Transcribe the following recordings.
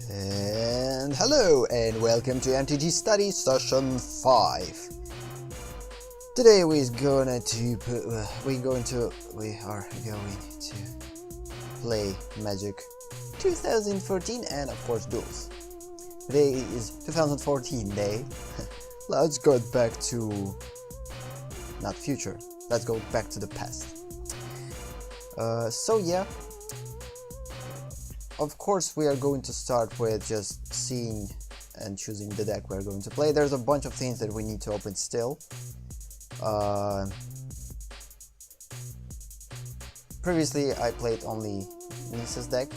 And hello and welcome to MTG Study Session 5. Today we are going to play Magic 2014 and of course Duels. Today is 2014 day. Let's go back to not future. Let's go back to the past. So yeah, of course we are going to start with just seeing and choosing the deck we're going to play. There's a bunch of things that we need to open still. Previously I played only Nisa's deck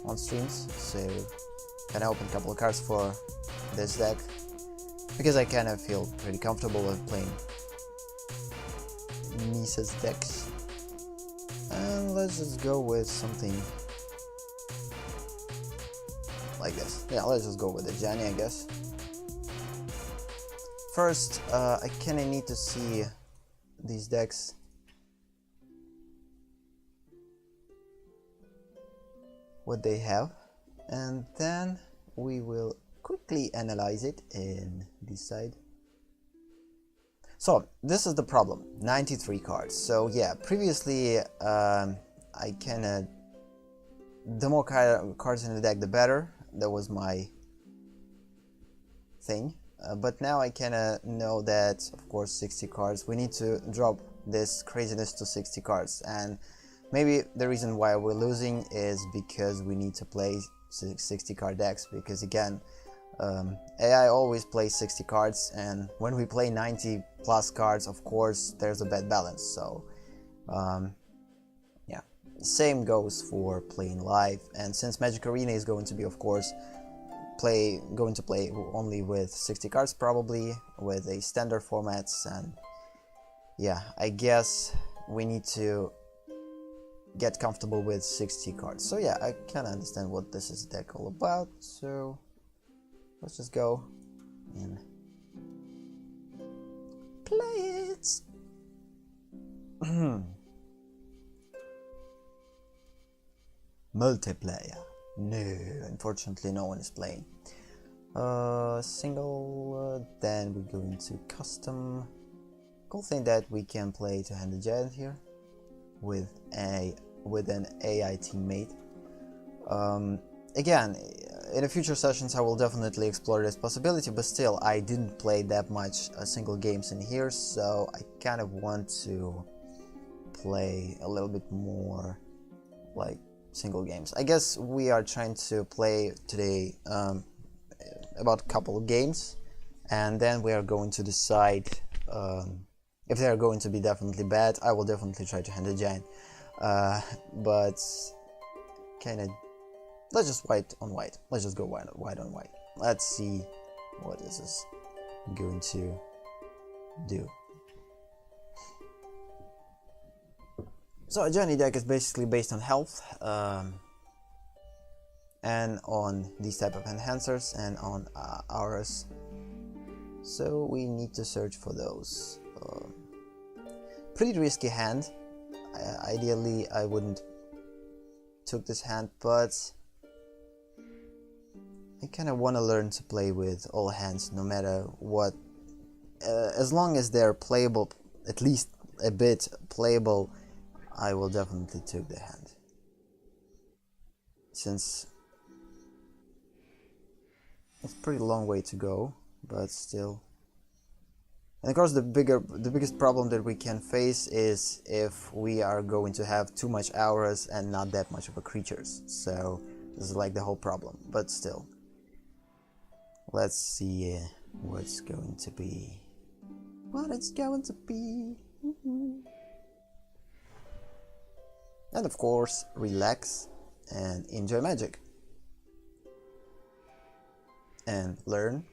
on streams, so can I open a couple of cards for this deck because I kind of feel pretty comfortable with playing Nisa's decks. And let's just go with something like this. Yeah, let's just go with the Jenny, I guess. First, I kinda need to see these decks. What they have, and then we will quickly analyze it and decide. So this is the problem, 93 cards. So yeah, previously I kinda, the more cards in the deck the better. That was my thing. But now I kinda know that, of course, 60 cards, we need to drop this craziness to 60 cards, and maybe the reason why we're losing is because we need to play 60 card decks, because again, AI always plays 60 cards, and when we play 90 plus cards, of course, there's a bad balance. So yeah, same goes for playing live, and since Magic Arena is going to be, of course, going to play only with 60 cards, probably with a standard formats, and yeah, I guess we need to get comfortable with 60 cards. So yeah, I kind of understand what this is deck all about, so let's just go and play it. Multiplayer. No, unfortunately no one is playing. Single, then we go into custom. Cool thing that we can play to hand the giant here with an AI teammate. Again, in the future sessions I will definitely explore this possibility, but still I didn't play that much single games in here, so I kind of want to play a little bit more like single games. I guess we are trying to play today about a couple of games, and then we are going to decide if they are going to be definitely bad. I will definitely try to hand a giant, but kind of let's just white on white. Let's just go white on white. Let's see what this is going to do. So a Johnny deck is basically based on health, and on these type of enhancers and on auras. So we need to search for those. Pretty risky hand. Ideally I wouldn't took this hand, but I kind of want to learn to play with all hands, no matter what. As long as they're playable, at least a bit playable, I will definitely take the hand. Since it's a pretty long way to go, but still. And of course the biggest problem that we can face is if we are going to have too much auras and not that much of a creatures. So this is like the whole problem, but still. Let's see what's going to be. What it's going to be. And of course, relax and enjoy Magic. And learn,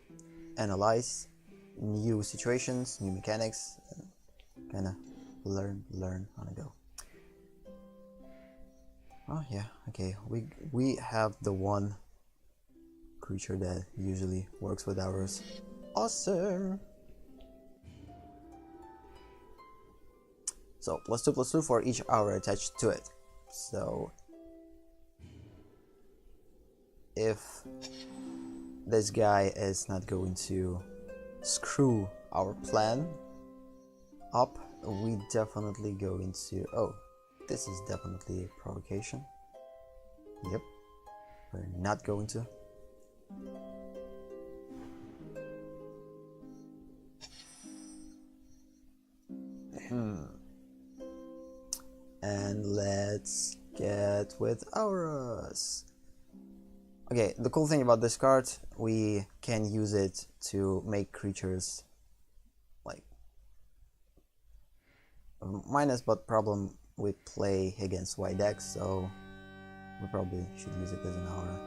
analyze new situations, new mechanics, and kinda learn on the go. Oh yeah, okay, we have the one creature that usually works with ours. Awesome! So +2/+2 for each aura attached to it. So if this guy is not going to screw our plan, up, we definitely go into... Oh, this is definitely a provocation. Yep, we're not going to. And let's get with auras. Okay, the cool thing about this card, we can use it to make creatures like minus, but problem we play against white decks, so we probably should use it as an aura.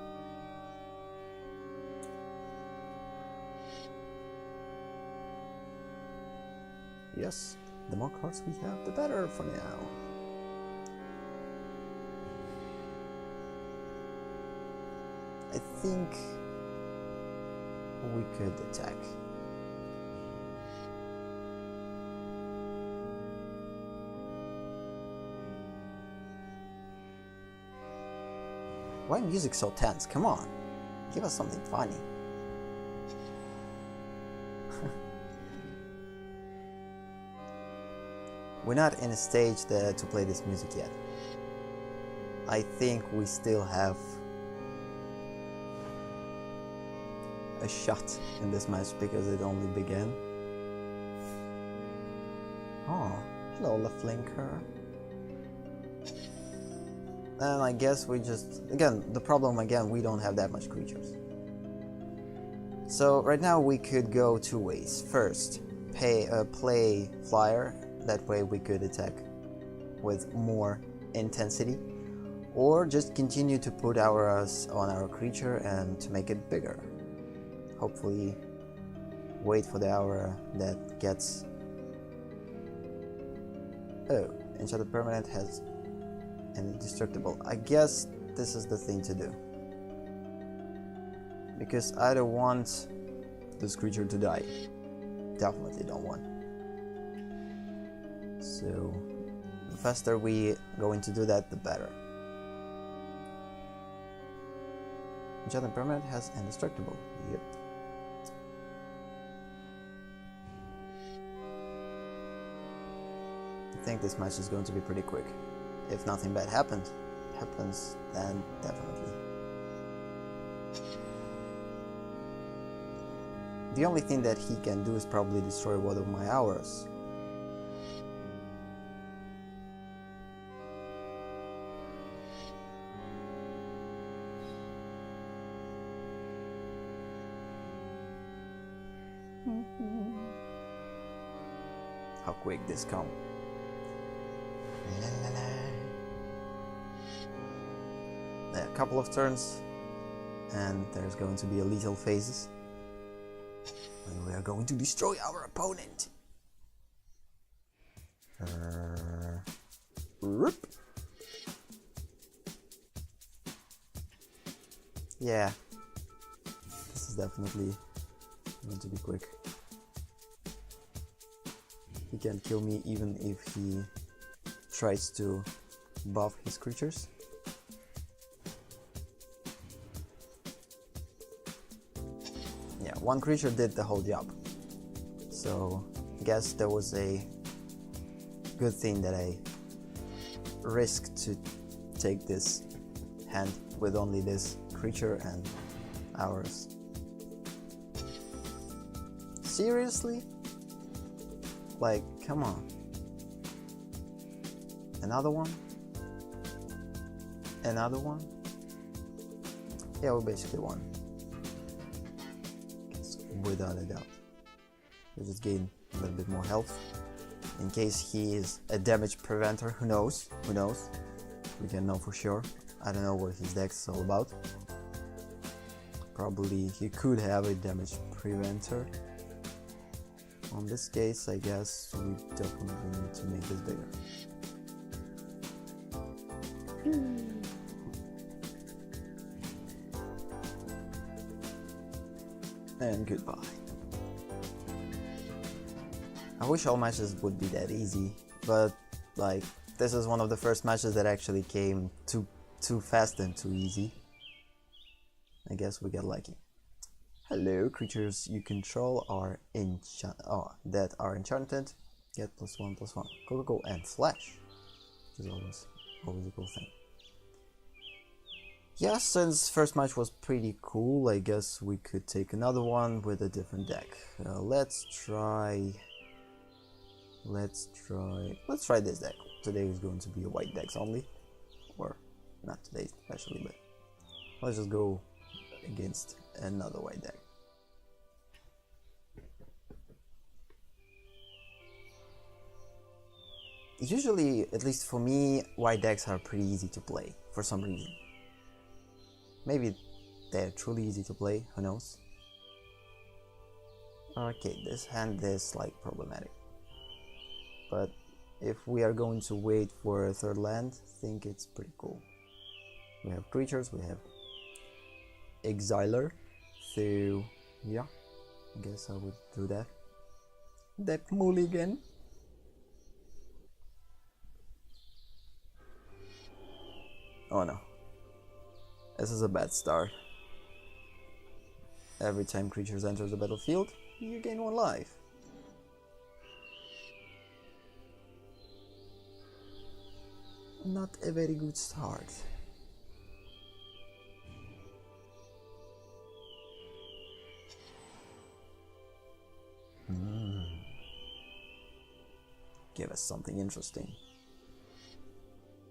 Yes, the more cards we have, the better for now. I think we could attack. Why music so tense? Come on, give us something funny. We're not in a stage to play this music yet. I think we still have a shot in this match because it only began. Oh, hello Leflinker. And I guess we just, again, the problem again, we don't have that much creatures. So right now we could go two ways. First, play flyer, that way we could attack with more intensity, or just continue to put auras on our creature and to make it bigger. Hopefully wait for the aura that gets... Oh, enchanted permanent has an indestructible. I guess this is the thing to do, because I don't want this creature to die. Definitely don't want. So the faster we going to do that, the better. Enchanted permanent has indestructible. Yep. I think this match is going to be pretty quick. If nothing bad happens, then definitely. The only thing that he can do is probably destroy one of my auras. How quick this come. A couple of turns and there's going to be a lethal phases and we are going to destroy our opponent. Yeah, this is definitely going to be quick. He can kill me even if he tries to buff his creatures. Yeah, one creature did the whole job. So I guess that was a good thing that I risked to take this hand with only this creature and ours. Seriously? Like, come on. Another one? Another one? Yeah, we basically won. Without a doubt. We just gain a little bit more health. In case he is a damage preventer, who knows? Who knows? We can know for sure. I don't know what his deck is all about. Probably he could have a damage preventer. On this case, I guess we definitely need to make this bigger. And goodbye. I wish all matches would be that easy, but like this is one of the first matches that actually came too fast and too easy. I guess we get lucky. Hello, creatures you control are that are enchanted. Get +1/+1. Go, and flash, which is always a cool thing. Yeah, since first match was pretty cool, I guess we could take another one with a different deck. Let's try this deck. Today is going to be a white decks only, or not today especially, but let's just go against another white deck. Usually, at least for me, white decks are pretty easy to play for some reason. Maybe they're truly easy to play, who knows? Okay, this hand is like problematic. But if we are going to wait for a third land, I think it's pretty cool. We have creatures, we have Exiler, so yeah, I guess I would do that. Deck mulligan. Oh no. This is a bad start. Every time creatures enter the battlefield, you gain 1 life. Not a very good start. Give us something interesting.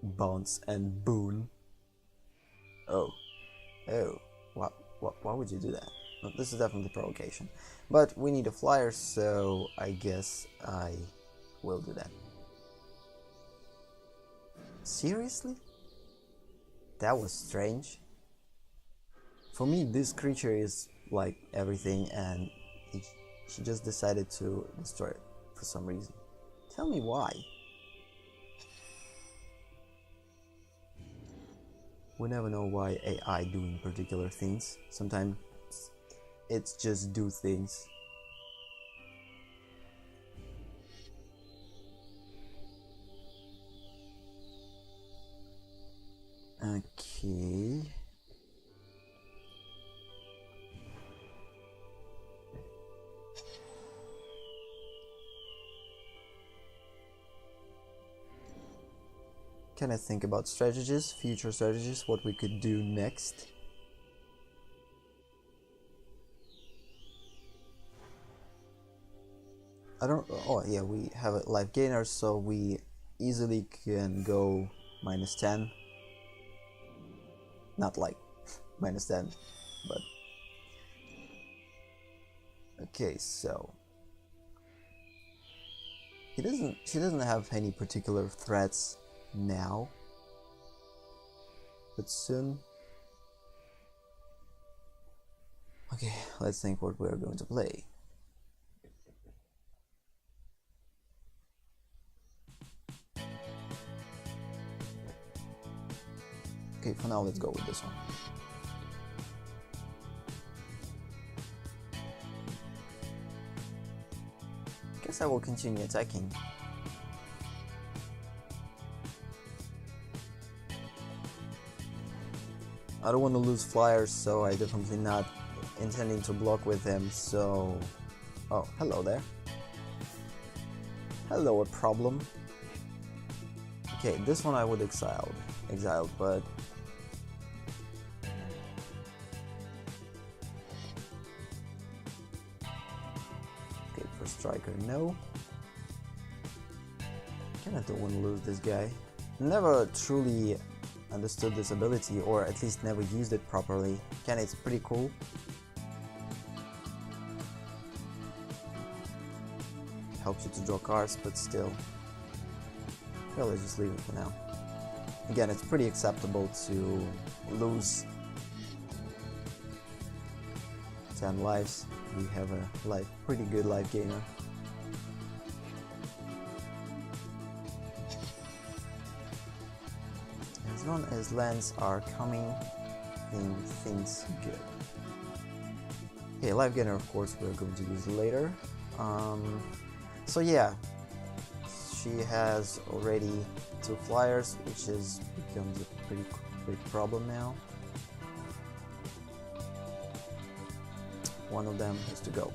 Bounce and boon. Oh, why would you do that? No, this is definitely provocation. But we need a flyer, so I guess I will do that. Seriously? That was strange. For me, this creature is like everything, and she just decided to destroy it for some reason. Tell me why. We never know why AI doing particular things. Sometimes it's just do things. Okay. Can I think about strategies, future strategies, what we could do next? Oh yeah, we have a life gainer, so we easily can go -10. Not like -10, but okay, so she doesn't have any particular threats now, but soon. Okay, let's think what we're going to play. Okay, for now let's go with this one. Guess I will continue attacking. I don't want to lose flyers, so I definitely not intending to block with him, so... Oh, hello there. Hello, a problem. Okay, this one I would exile, but... Okay, for striker, no. Kinda don't want to lose this guy. Never truly understood this ability, or at least never used it properly. It's pretty cool. Helps you to draw cards, but still. Well, let's just leave it for now. Again, it's pretty acceptable to lose 10 lives. We have a pretty good life gainer. As long as lands are coming, then things good. Okay, life gainer, of course, we're going to use later. So yeah, she has already 2 flyers, which becomes a pretty big problem now. One of them has to go.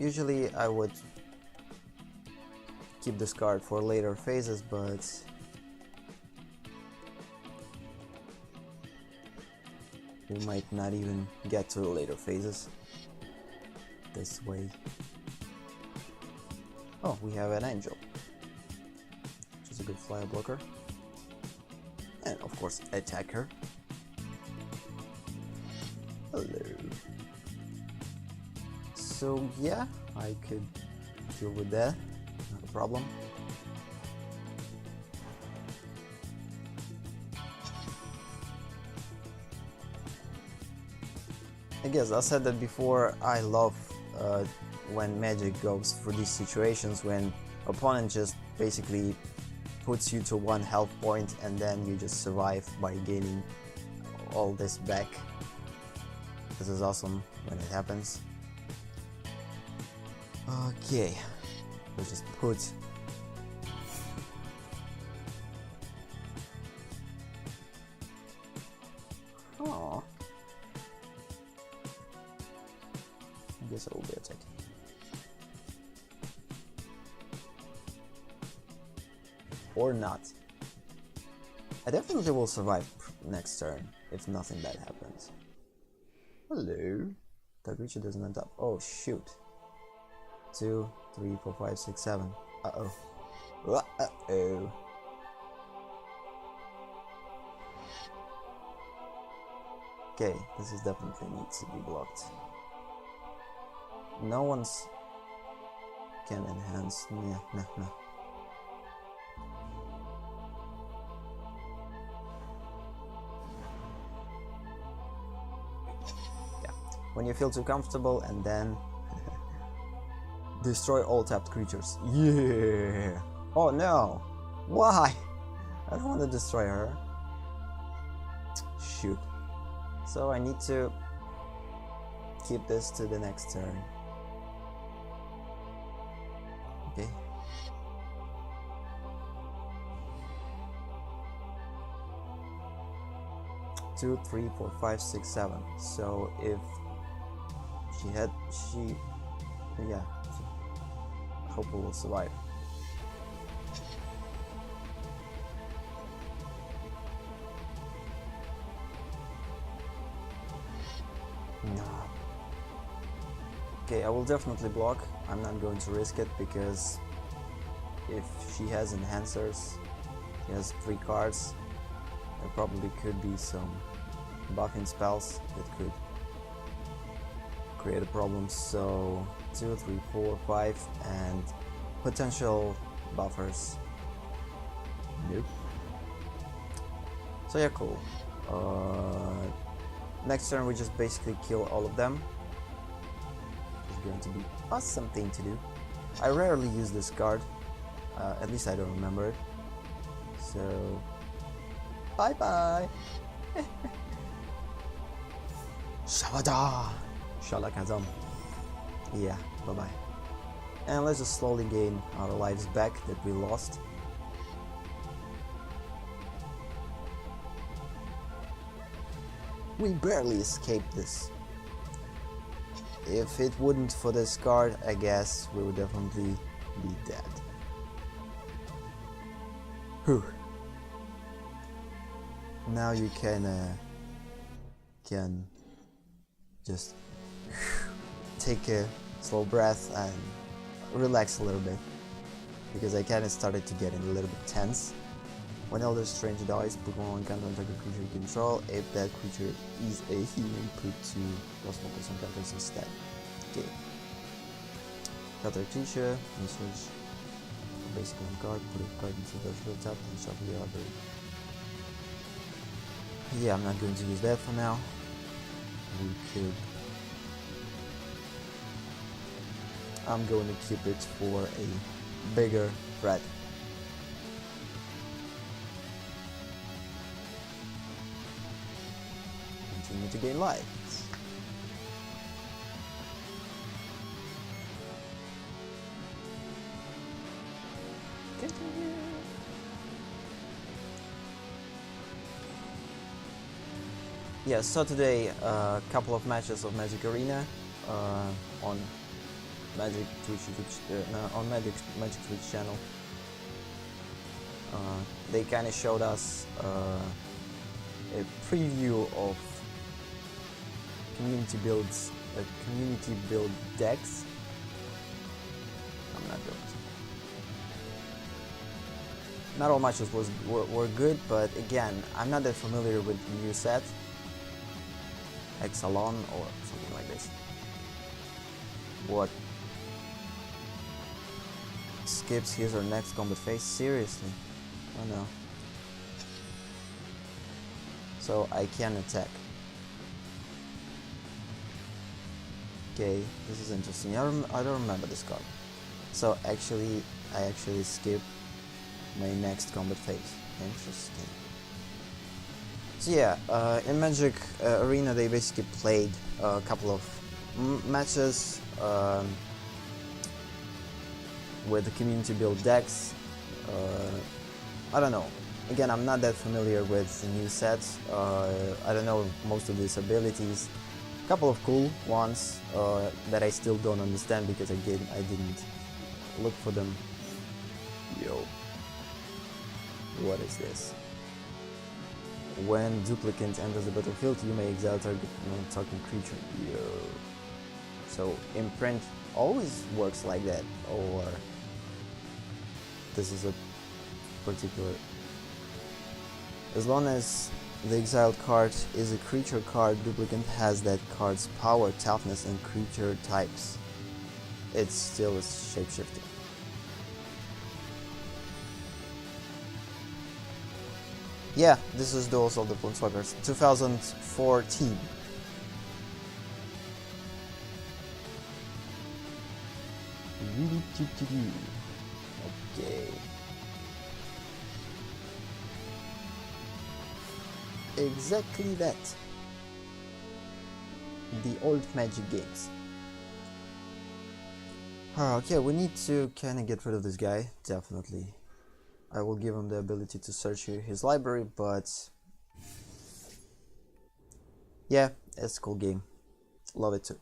Usually I would keep this card for later phases, but we might not even get to the later phases this way. Oh, we have an angel, which is a good flyer blocker, and of course attacker. Hello. So yeah, I could deal with that, not a problem. I guess I said that before, I love when Magic goes for these situations when opponent just basically puts you to 1 health point and then you just survive by gaining all this back. This is awesome when it happens. Okay, let's just put I guess I will be attacking. Or not. I definitely will survive next turn if nothing bad happens. Hello. The creature doesn't end up. Oh shoot. 2, 3, 4, 5, 6, 7. Uh-oh. Uh-oh. Okay, this is definitely needs to be blocked. No one's can enhance. Yeah, no. Yeah, when you feel too comfortable and then destroy all tapped creatures. Yeah. Oh no. Why? I don't want to destroy her. Shoot. So I need to keep this to the next turn. Okay. Two, 3, 4, 5, 6, 7. So if yeah, I hope we will survive. No. Okay, I will definitely block. I'm not going to risk it because if she has enhancers, she has 3 cards, there probably could be some buffing spells that could create a problem. So 2, 3, 4, 5 and potential buffers. Nope. So yeah, cool. Next turn we just basically kill all of them. It's going to be awesome thing to do. I rarely use this card, at least I don't remember it. So bye bye. Shavada! Shalakazam. Yeah, bye bye. And let's just slowly gain our lives back that we lost. We barely escaped this. If it wouldn't for this card, I guess we would definitely be dead. Whew. Now you can just take a slow breath and relax a little bit, because I kinda started to get a little bit tense. When Elder Strange dies, put 1 counter on target creature you control. If that creature is a human, put 2 plus 1 plus 1 counters instead. Okay. Counter creature, research. Basically on card, put a card into the field tap and shuffle the other. Yeah, I'm not going to use that for now. We could. I'm going to keep it for a bigger threat. Continue to gain lives. Continue. Yeah, so today a couple of matches of Magic Arena on Magic Twitch on Magic Twitch channel. They kind of showed us a preview of community build decks. I'm not doing it. Not all matches were good, but again, I'm not that familiar with the new set, Exalon or something like this. What? Skips his or next combat phase? Seriously? Oh no. So I can attack. Okay, this is interesting. I don't remember this card. So I actually skip my next combat phase. Interesting. So yeah, in Magic Arena they basically played a couple of matches with the community build decks. I don't know. Again, I'm not that familiar with the new sets. I don't know most of these abilities. A couple of cool ones that I still don't understand because I didn't look for them. Yo, what is this? When duplicant enters the battlefield, you may exile target non-talking creature. Yo. So imprint always works like that, or this is a particular. As long as the exiled card is a creature card, duplicant has that card's power, toughness, and creature types. It's still a shapeshifter. Yeah, this is Duels of the Planeswalkers, 2014. Okay. Exactly that. The old Magic games. Okay, we need to kind of get rid of this guy, definitely. I will give him the ability to search his library, but yeah, it's a cool game. Love it too.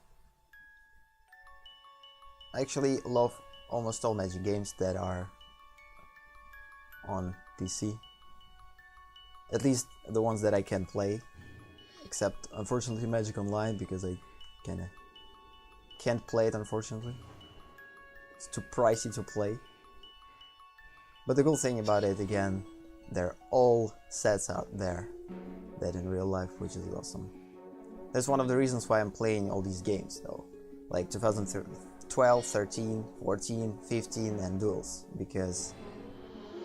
I actually love almost all Magic games that are on PC. At least the ones that I can play. Except, unfortunately, Magic Online, because I kinda can't play it, unfortunately. It's too pricey to play. But the cool thing about it, again, they're all sets out there that in real life, which is awesome. That's one of the reasons why I'm playing all these games, though. Like 2012, 13, 14, 15, and Duels. Because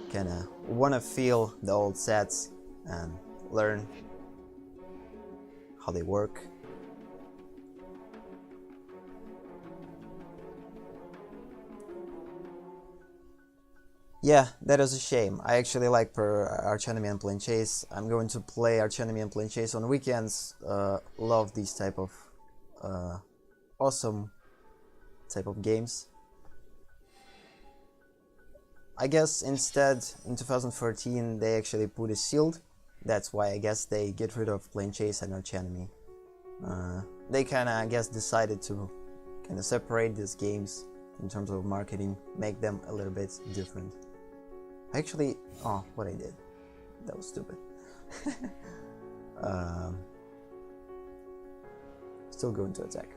kinda wanna feel the old sets and learn how they work. Yeah, that is a shame. I actually like Arch Enemy and Plane Chase. I'm going to play Arch Enemy and Plane Chase on weekends. Love these type of awesome type of games. I guess instead in 2014 they actually put a shield. That's why I guess they get rid of Plane Chase and Arch Enemy. They kinda, I guess, decided to kinda separate these games in terms of marketing, make them a little bit different. Actually, oh, what I did, that was stupid. Still going to attack.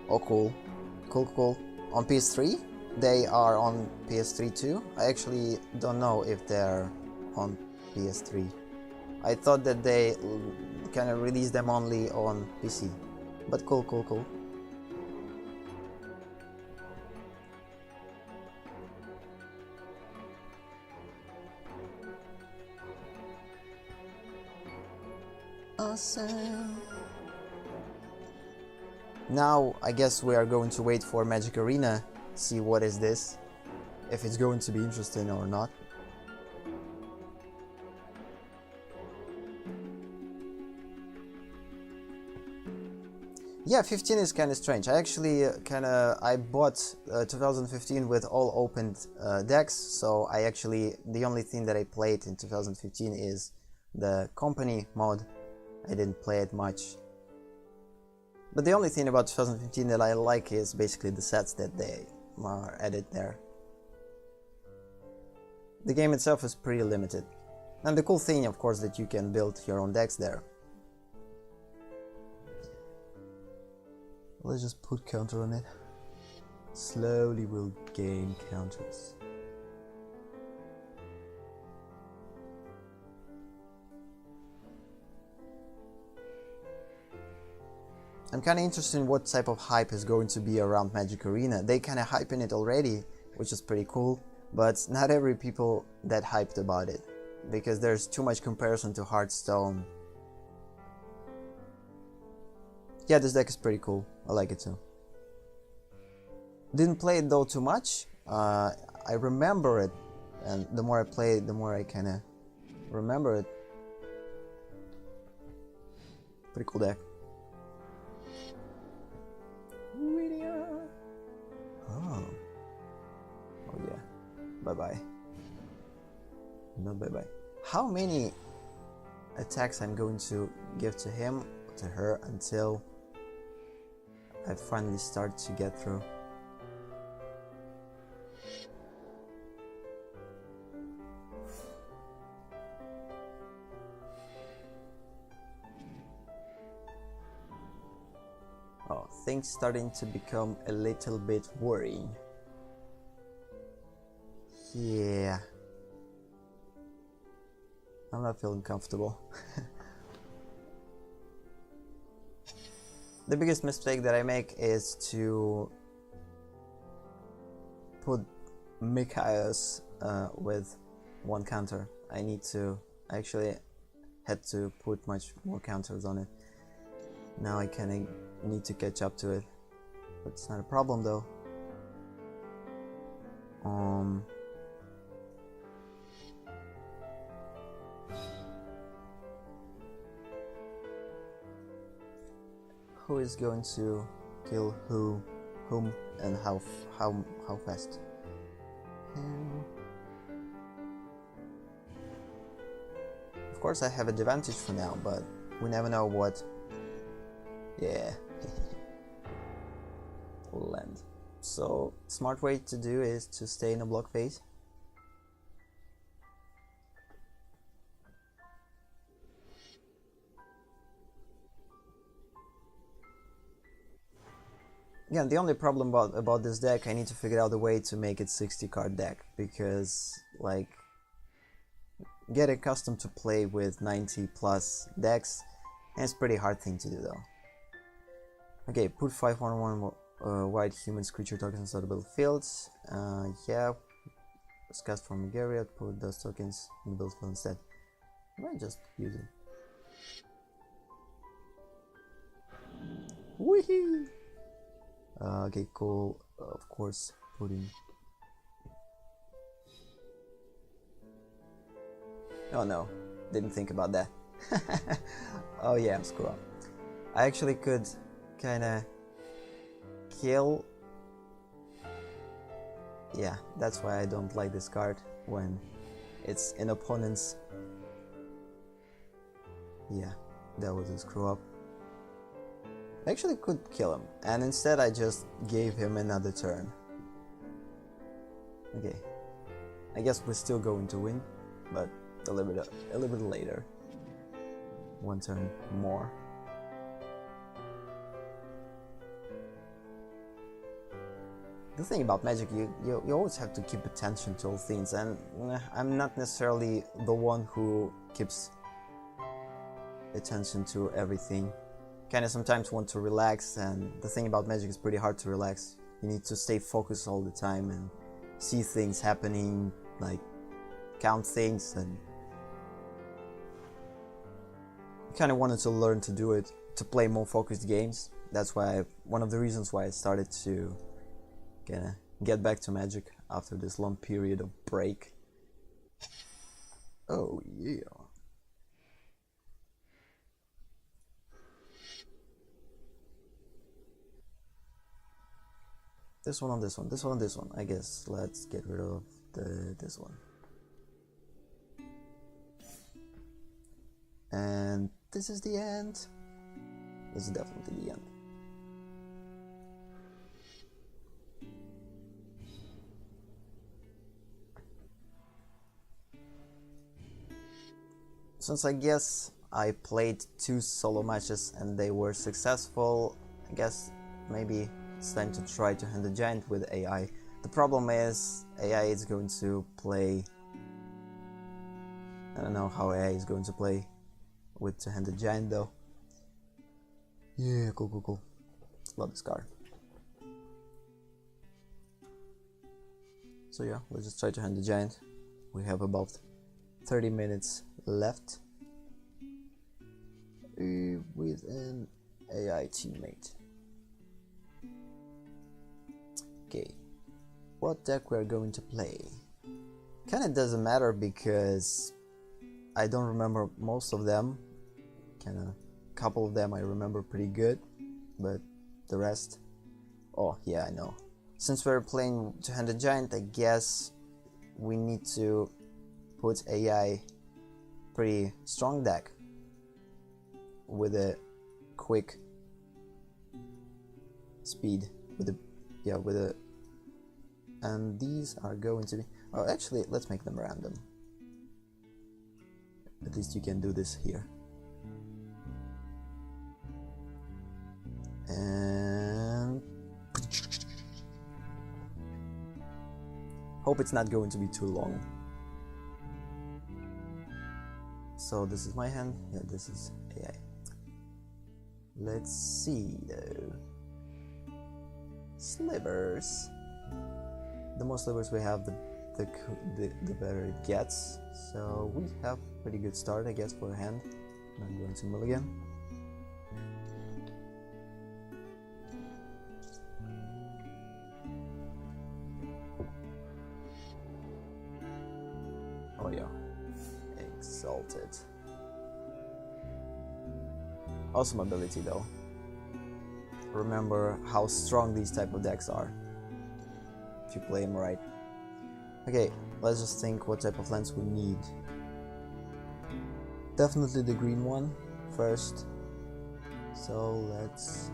Oh, cool. Cool. On PS3? They are on PS3 too? I actually don't know if they're on PS3. I thought that they kind of released them only on PC. But cool. Awesome. Now, I guess we are going to wait for Magic Arena, see what is this, if it's going to be interesting or not. Yeah, 15 is kind of strange. I actually I bought 2015 with all opened decks, so the only thing that I played in 2015 is the company mode. I didn't play it much. But the only thing about 2015 that I like is basically the sets that they are added there. The game itself is pretty limited. And the cool thing, of course, that you can build your own decks there. Let's just put counter on it. Slowly we'll gain counters. I'm kinda interested in what type of hype is going to be around Magic Arena. They kinda hyping it already, which is pretty cool, but not every people that hyped about it, because there's too much comparison to Hearthstone. Yeah, this deck is pretty cool. I like it too. Didn't play it though too much. I remember it, and the more I play it, the more I kinda remember it. Pretty cool deck. Oh. Oh yeah. Bye-bye. Not bye-bye. How many attacks I'm going to give to him, to her, until I finally start to get through? Oh, things starting to become a little bit worrying. Yeah. I'm not feeling comfortable. The biggest mistake that I make is to put Mikhail's with one counter. I actually had to put much more counters on it. Now I kinda need to catch up to it, but it's not a problem though. Who is going to kill whom, and how fast? Of course, I have an advantage for now, but we never know what. Yeah. Land. So, smart way to do is to stay in a block phase. Again, the only problem about this deck, I need to figure out a way to make it 60 card deck, because like get accustomed to play with 90 plus decks, and it's a pretty hard thing to do though. Okay, put 5/1/1 white humans creature tokens inside the battlefield. Yeah, let's cast from Garriott, put those tokens in the battlefield instead. I might just use it. Woohoo! Okay, cool. Of course, putting. Oh no, didn't think about that. Oh yeah, screw up. I actually could kinda kill. Yeah, that's why I don't like this card when it's in opponent's. Yeah, that was a screw up. I actually could kill him, and instead I just gave him another turn. Okay, I guess we're still going to win, but a little bit later. One turn more. The thing about Magic, you always have to keep attention to all things, and I'm not necessarily the one who keeps attention to everything. Kinda sometimes want to relax, and the thing about Magic is pretty hard to relax. You need to stay focused all the time and see things happening, like count things, and kinda wanted to learn to do it, to play more focused games. That's why one of the reasons why I started to kinda get back to Magic after this long period of break. Oh yeah. This one on this one, this one on this one. I guess let's get rid of this one. And this is the end. This is definitely the end. Since I guess I played 2 solo matches and they were successful, I guess maybe it's time to try to hand the giant with AI. The problem is AI is going to play... I don't know how AI is going to play with two-handed giant though. Yeah, cool. Love this card. So yeah, let's just try to hand the giant. We have about 30 minutes left with an AI teammate. Okay, what deck we're going to play? Kinda doesn't matter because I don't remember most of them. Kinda, couple of them I remember pretty good, but the rest, oh yeah, I know. Since we're playing two-handed giant, I guess we need to put AI pretty strong deck with a quick speed, with a and these are going to be, oh actually let's make them random. At least you can do this here. And hope it's not going to be too long. So this is my hand, yeah, this is AI. Let's see though. Slivers. The more slivers we have, the better it gets. So we have pretty good start, I guess, for a hand. I'm going to mulligan. Oh yeah, Exalted. Awesome ability though. Remember how strong these type of decks are if you play them right. Okay, let's just think what type of lens we need. Definitely the green one first. So let's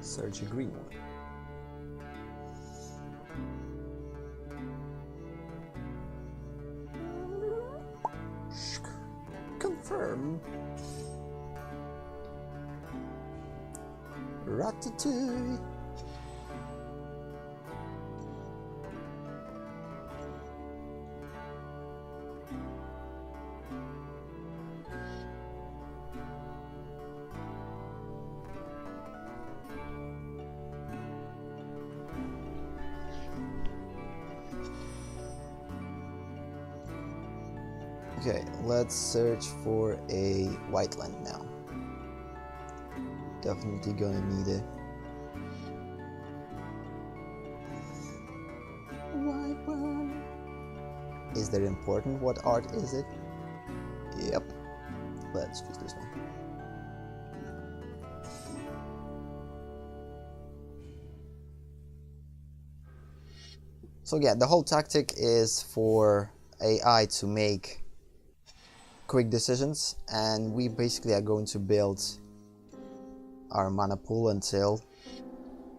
search a green one. Confirm. Ratatouille. Okay, let's search for a white land now. Definitely gonna need it. White one. Is that important? What art is it? Yep. Let's choose this one. So yeah, the whole tactic is for AI to make quick decisions, and we basically are going to build our mana pool until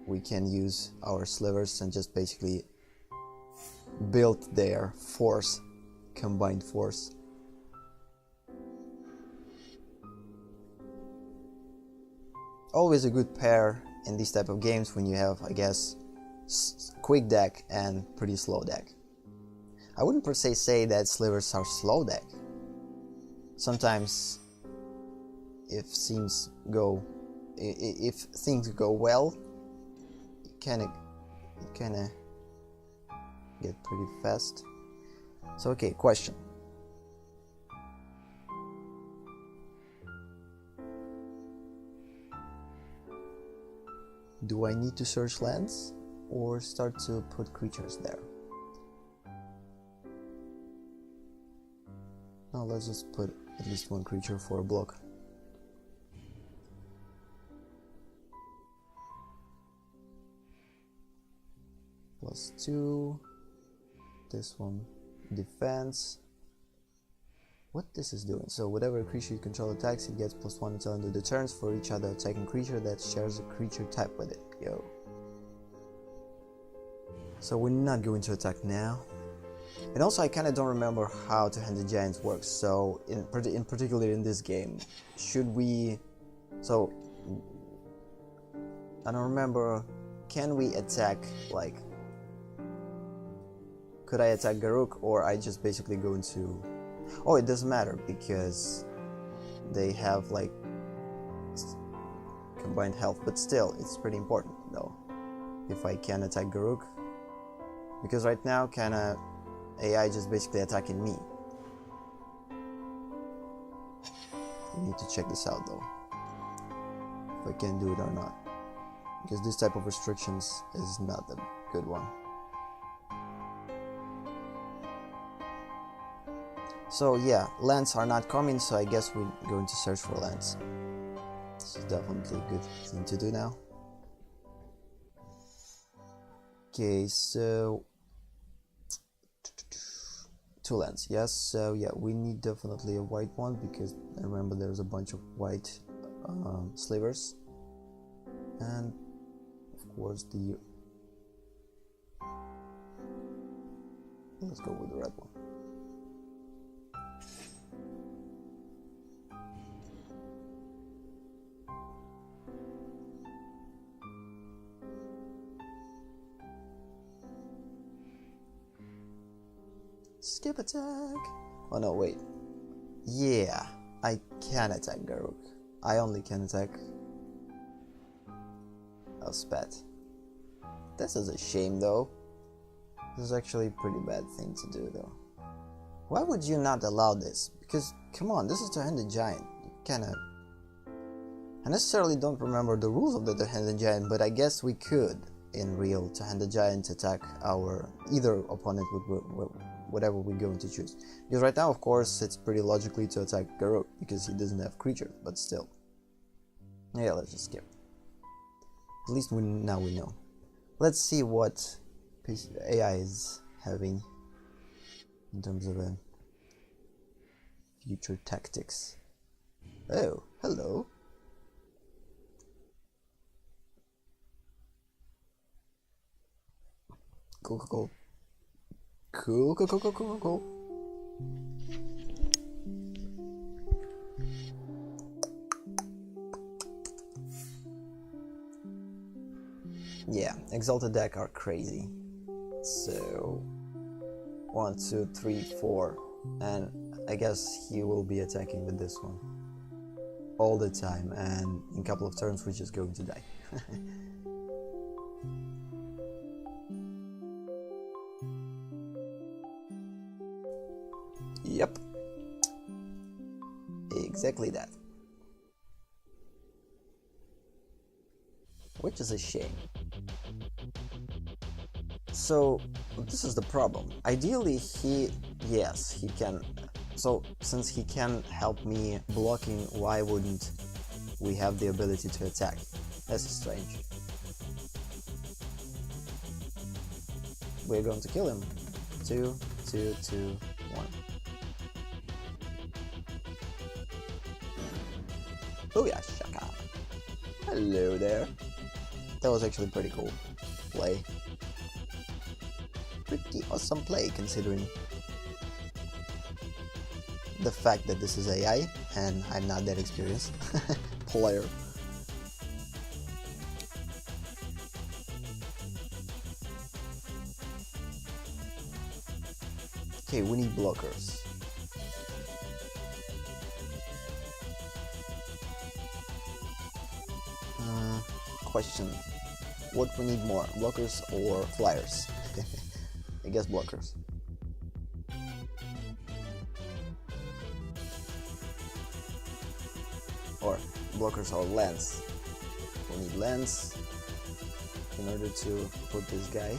we can use our slivers and just basically build their force, combined force. Always a good pair in these type of games when you have, I guess, quick deck and pretty slow deck. I wouldn't per se say that slivers are slow deck. Sometimes if things go well, it kinda get pretty fast. So okay, question. Do I need to search lands or start to put creatures there? No, let's just put at least one creature for a block. +2. This one defense. What this is doing? So whatever creature you control attacks, it gets +1 until end of the turns for each other attacking creature that shares a creature type with it. Yo. So we're not going to attack now. And also I kind of don't remember how to hand the giants works. So in particular in this game, should we? So I don't remember. Can we attack, like? Could I attack Garruk, or I just basically go into? Oh, it doesn't matter because they have like combined health, but still, it's pretty important though. If I can attack Garruk, because right now, kinda AI just basically attacking me. We need to check this out though, if I can do it or not, because this type of restrictions is not a good one. So yeah, lands are not coming, so I guess we're going to search for lands. This is definitely a good thing to do now. Okay, so 2 lands, yes. So yeah, we need definitely a white one because I remember there's a bunch of white slivers, and of course the. Let's go with the red one. Skip attack. Oh no, wait. Yeah, I can attack Garruk. I only can attack Elspeth. This is a shame though. This is actually a pretty bad thing to do though. Why would you not allow this? Because come on, this is two-handed giant. You kinda. I necessarily don't remember the rules of the two-handed giant, but I guess we could in real two-handed giant attack our either opponent with whatever we're going to choose. Because right now, of course, it's pretty logically to attack Garruk because he doesn't have creatures, but still. Yeah, let's just skip. At least now we know. Let's see what AI is having in terms of future tactics. Oh, hello. Cool. Cool. Yeah, Exalted deck are crazy. So 1, 2, 3, 4, and I guess he will be attacking with this one all the time, and in a couple of turns we're just going to die. Yep, exactly that. Which is a shame. So this is the problem. Ideally yes, he can. So since he can help me blocking, why wouldn't we have the ability to attack? That's strange. We're going to kill him. 2, 2, 2, 1. Booyah shaka. Hello there. That was actually pretty cool play. Pretty awesome play considering the fact that this is AI and I'm not that experienced player. Okay, we need blockers. Question. What we need more, blockers or flyers? I guess blockers. Or blockers or lands. We need lands in order to put this guy.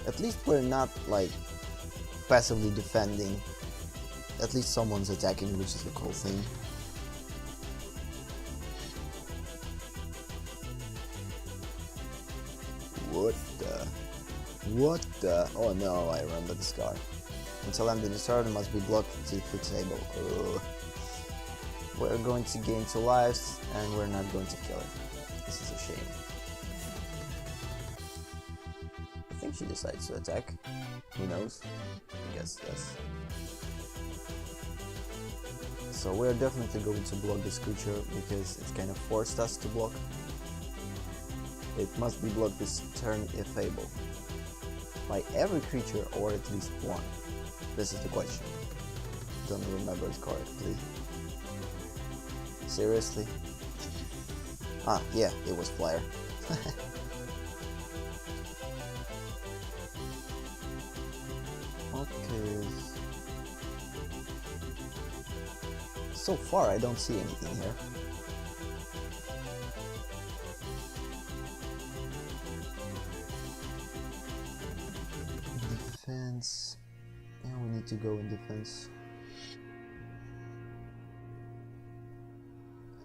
At least we're not like passively defending. At least someone's attacking, which is the cool thing. What the? What the? Oh no, I remember this card. Until end of the turn, must be blocked to the table. Ugh. We're going to gain 2 lives, and we're not going to kill it. This is a shame. I think she decides to attack. Who knows? I guess yes. So we're definitely going to block this creature because it kind of forced us to block. It must be blocked this turn if able. By every creature or at least one? This is the question. Don't remember it correctly. Seriously? Ah, yeah, it was Flyer. Okay. So far, I don't see anything here. Defense. Yeah, we need to go in defense.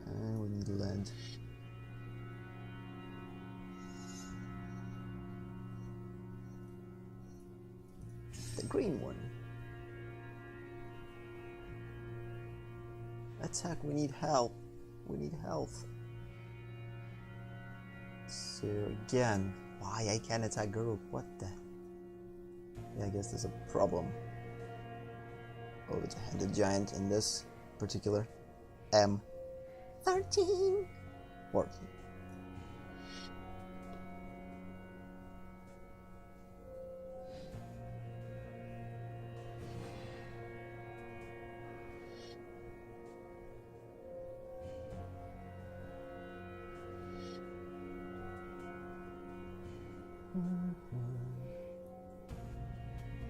And we need land. The green one. Attack, we need help. We need health. So again, why I can't attack group? What the? Yeah, I guess there's a problem. Oh, it's a handed giant in this particular. M13. 14.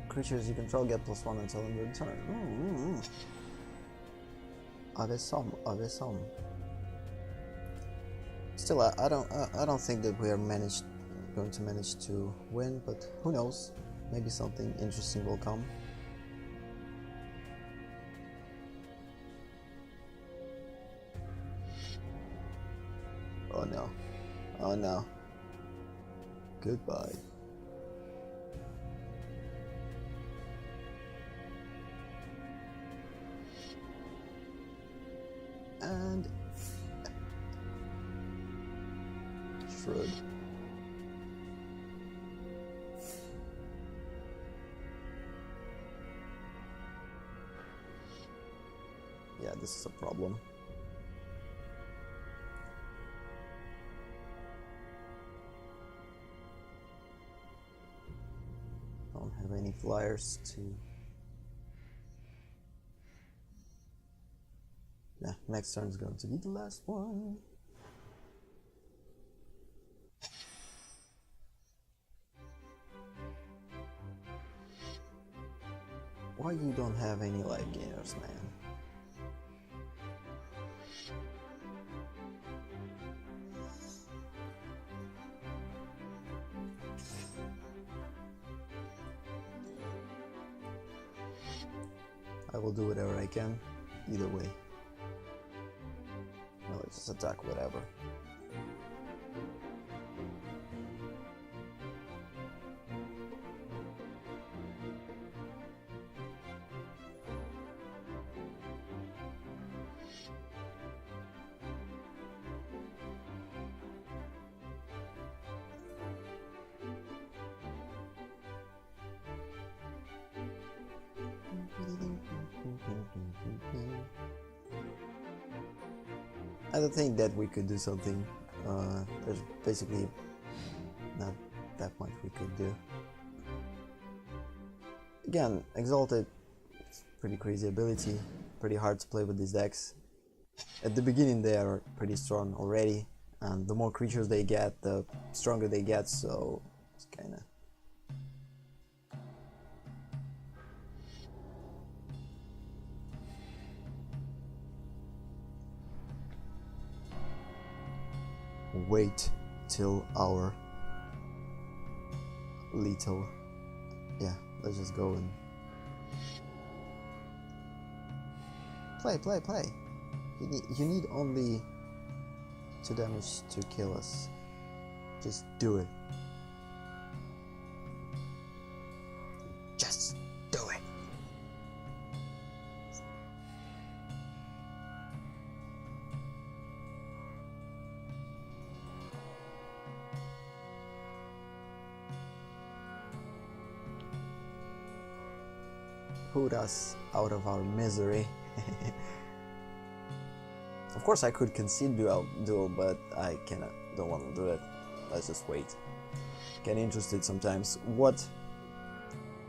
Creatures you control get +1 until end of the turn. Avesam. Still, I don't think that we are going to manage to win, but who knows? Maybe something interesting will come. Oh no! Oh no! Goodbye. And Shroud. Yeah, this is a problem. Don't have any flyers to. Yeah, next turn is going to be the last one. Why you don't have any life gainers, man? I will do whatever I can, either way. No, let's just attack whatever. I don't think that we could do something. There's basically not that much we could do. Again, Exalted, pretty crazy ability, pretty hard to play with these decks. At the beginning they are pretty strong already, and the more creatures they get, the stronger they get, so it's kinda... Wait till our lethal. Yeah, let's just go and play. You need only 2 damage to kill us. Just do it. put us out of our misery. Of course I could concede duel, but I don't want to do it. Let's just wait. Get interested sometimes what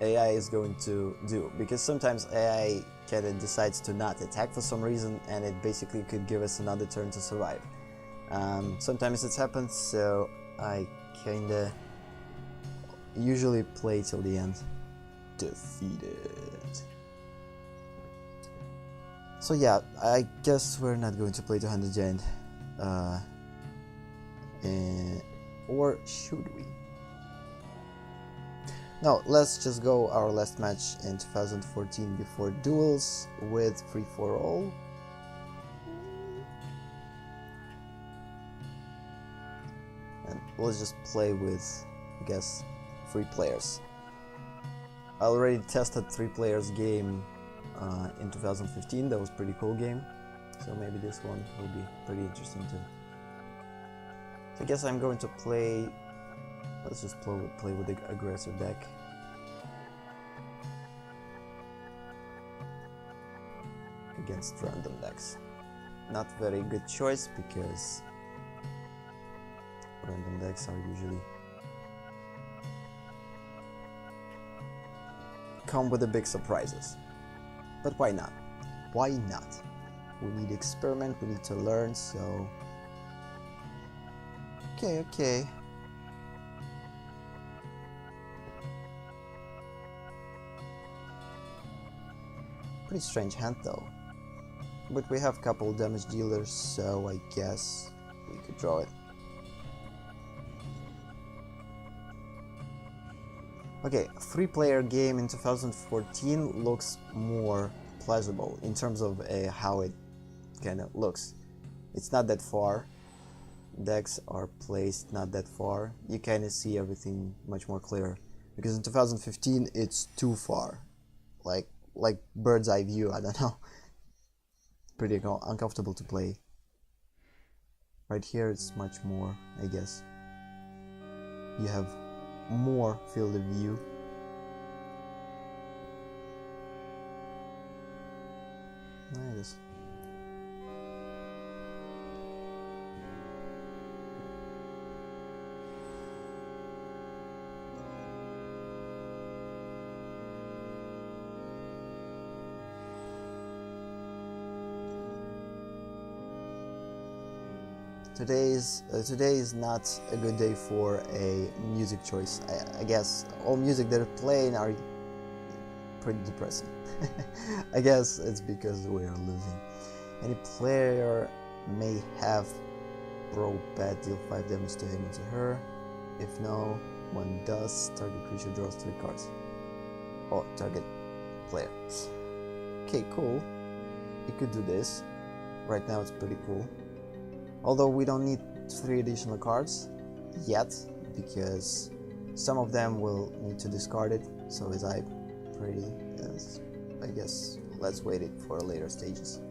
AI is going to do, because sometimes AI kinda decides to not attack for some reason, and it basically could give us another turn to survive. Sometimes it's happened, so I kinda usually play till the end. Defeated. So yeah, I guess we're not going to play 200 Giant. Or should we? No, let's just go our last match in 2014 before Duels with free-for-all. And let's just play with, I guess, 3 players. I already tested 3 players game in 2015, that was a pretty cool game. So maybe this one will be pretty interesting too. So I guess I'm going to play. Let's just play with the aggressor deck. Against random decks. Not very good choice because random decks are usually come with the big surprises. But why not? Why not? We need to experiment, we need to learn, so... Okay. Pretty strange hand though. But we have a couple damage dealers, so I guess we could draw it. Okay, a 3-player game in 2014 looks more pleasurable in terms of how it kind of looks. It's not that far. Decks are placed not that far. You kind of see everything much more clear. Because in 2015 it's too far. Like bird's eye view, I don't know. Pretty uncomfortable to play. Right here it's much more, I guess. You have more field of view. Nice. Today is not a good day for a music choice. I guess all music that are playing are pretty depressing. I guess it's because we are losing. Any player may have pro pet deal 5 damage to him and to her. If no one does, target creature draws 3 cards. Oh, target player. Okay, cool. You could do this. Right now it's pretty cool. Although we don't need 3 additional cards yet, because some of them will need to discard it, so is I pretty, I guess let's wait it for later stages.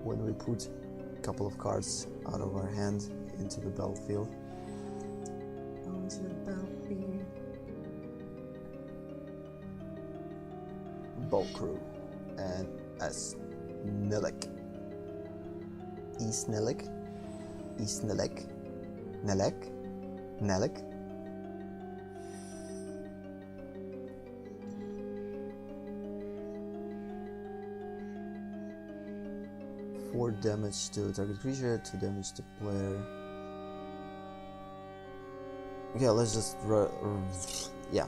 When we put a couple of cards out of our hand into the battlefield. Onto the battlefield. Bow Crew and as Nilek. Snelek, Nelek. Four damage to target creature, 2 damage to player. Okay, let's just yeah.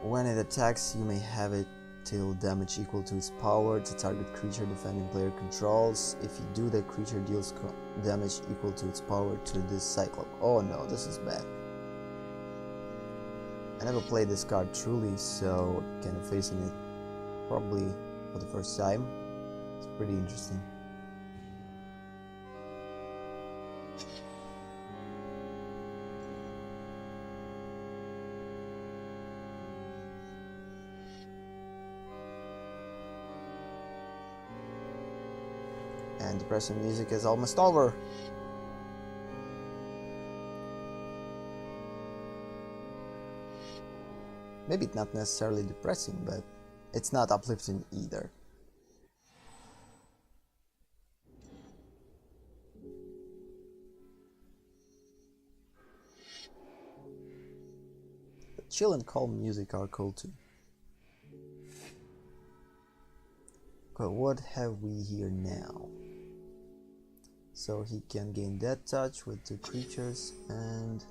When it attacks, you may have it till damage equal to its power to target creature defending player controls. If you do, that creature deals damage equal to its power to this Cyclope. Oh no, this is bad. I never played this card truly, so kind of facing it probably for the first time. It's pretty interesting. And depressing music is almost over. Maybe not necessarily depressing, but it's not uplifting either. But chill and calm music are cool too. Okay, what have we here now? So he can gain Death Touch with 2 creatures, and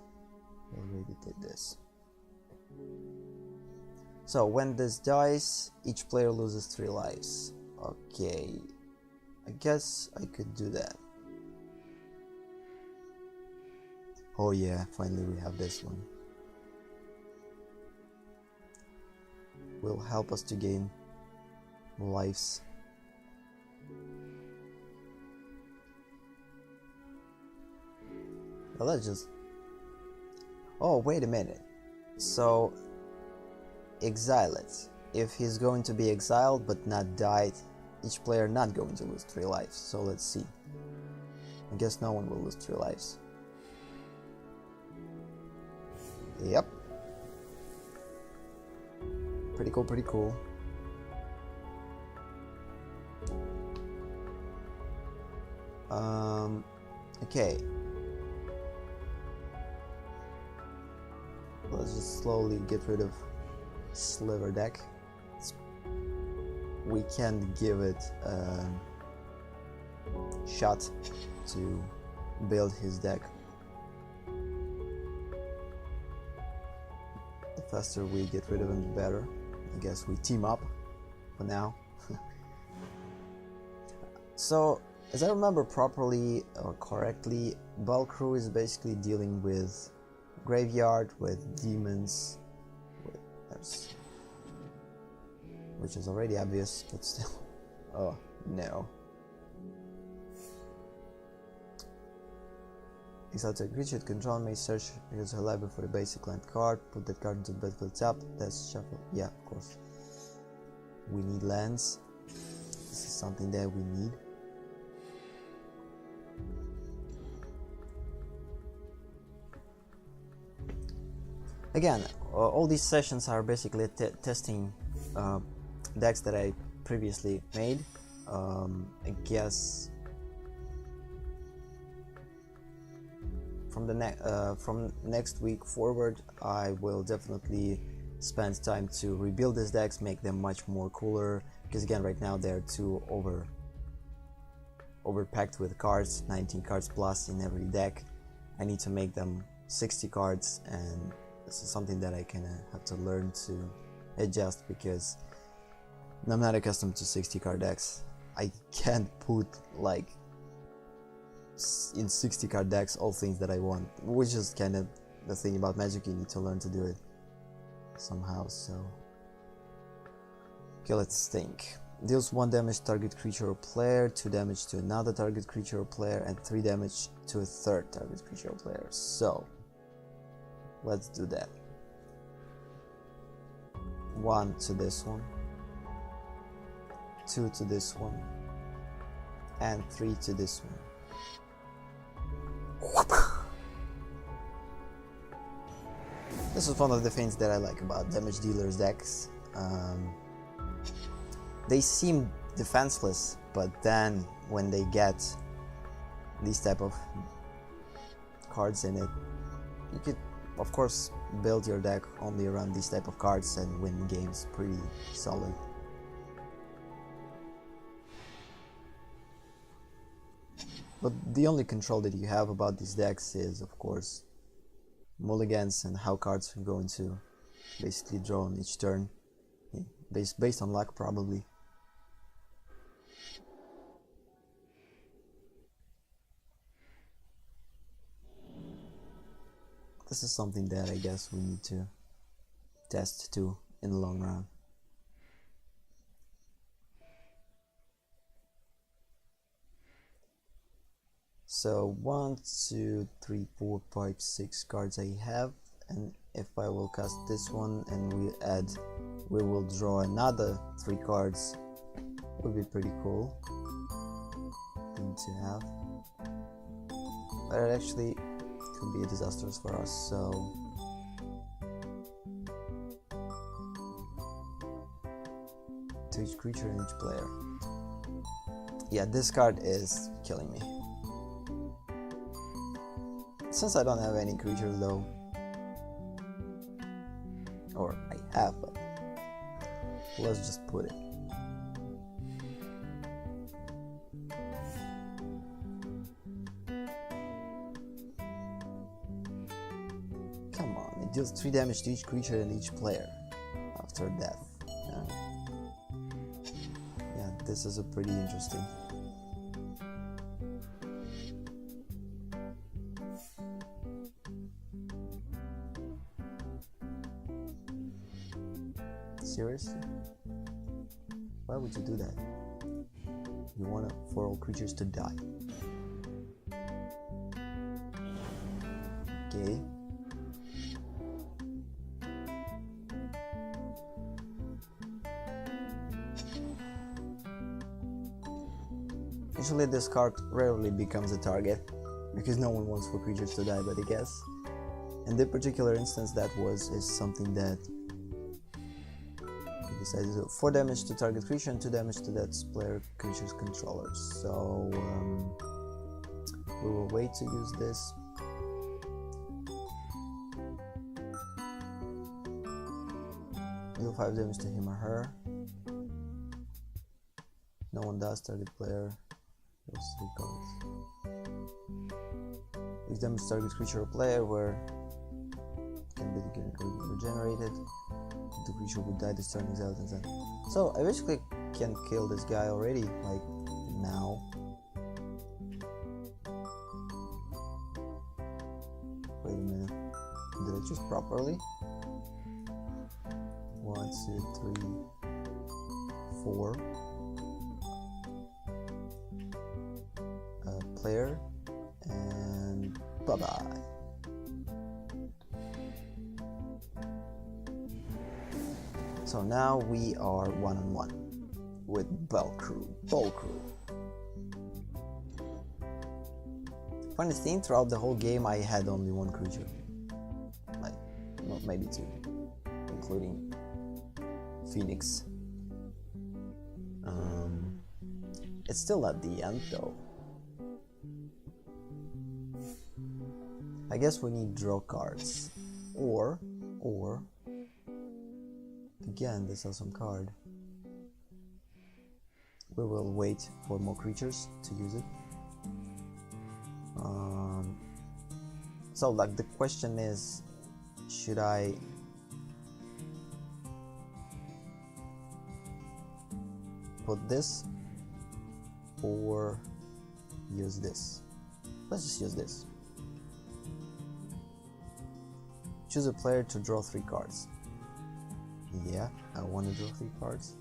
I already did this. So when this dies, each player loses 3 lives. Okay, I guess I could do that. Oh yeah, finally we have this one. Will help us to gain lives. Well, let's just... Oh, wait a minute. So, exile it. If he's going to be exiled but not died, each player not going to lose 3 lives. So let's see. I guess no one will lose 3 lives. Yep. Pretty cool, pretty cool. Okay. Let's just slowly get rid of Sliver deck. We can give it a shot to build his deck. The faster we get rid of him, the better. I guess we team up for now. So, as I remember properly or correctly, Balcrew is basically dealing with graveyard, with demons, which is already obvious, but still. Oh no. Exalt a creature you control, may search use her library for the basic land card, put that card into the battlefield tap, that's shuffle. Yeah, of course. We need lands. This is something that we need. Again, all these sessions are basically testing decks that I previously made. I guess from next week forward, I will definitely spend time to rebuild these decks, make them much more cooler. Because again, right now they're too overpacked with cards, 19 cards plus in every deck. I need to make them 60 cards, and this is something that I kind of have to learn to adjust because I'm not accustomed to 60 card decks. I can't put like in 60 card decks all things that I want, which is kind of the thing about Magic. You need to learn to do it somehow. So okay, let's think. Deals 1 damage to target creature or player, 2 damage to another target creature or player, and 3 damage to a third target creature or player. So let's do that. 1 to this one, 2 to this one, and 3 to this one. This is one of the things that I like about damage dealers decks. They seem defenseless, but then when they get these type of cards in it, you could of course build your deck only around these type of cards and win games pretty solid. But the only control that you have about these decks is of course mulligans and how cards are going to basically draw on each turn, based on luck probably. This is something that I guess we need to test too in the long run. So 1, 2, 3, 4, 5, 6 cards I have, and if I will cast this one and we will draw another 3 cards, would be pretty cool thing to have. But it actually could be disastrous for us, so to each creature and each player. Yeah, this card is killing me. Since I don't have any creatures though, or I have, but let's just put it. Come on, it deals 3 damage to each creature and each player after death. Yeah, this is a pretty interesting. Seriously? Why would you do that? You want for all creatures to die. Okay. Usually this card rarely becomes a target, because no one wants for creatures to die, but I guess in this particular instance is something that we decided to do. 4 damage to target creature and 2 damage to that player creature's controller. So we will wait to use this. Deal 5 damage to him or her. No one does, target player. Those 3 cards. If damage target creature or player where can be regenerated, the creature would die, this turn exiled and then. So I basically can kill this guy already, like now. Wait a minute. Did I choose properly? 1, 2, 3, 4. Player, and bye-bye. So now we are 1-on-1 with Ball Crew. Funny thing, throughout the whole game I had only 1 creature. Like, well, maybe 2, including Phoenix. It's still at the end though. I guess we need draw cards, or again this awesome card. We will wait for more creatures to use it. So like the question is, should I put this or use this? Let's just use this. Choose a player to draw 3 cards. Yeah, I want to draw 3 cards.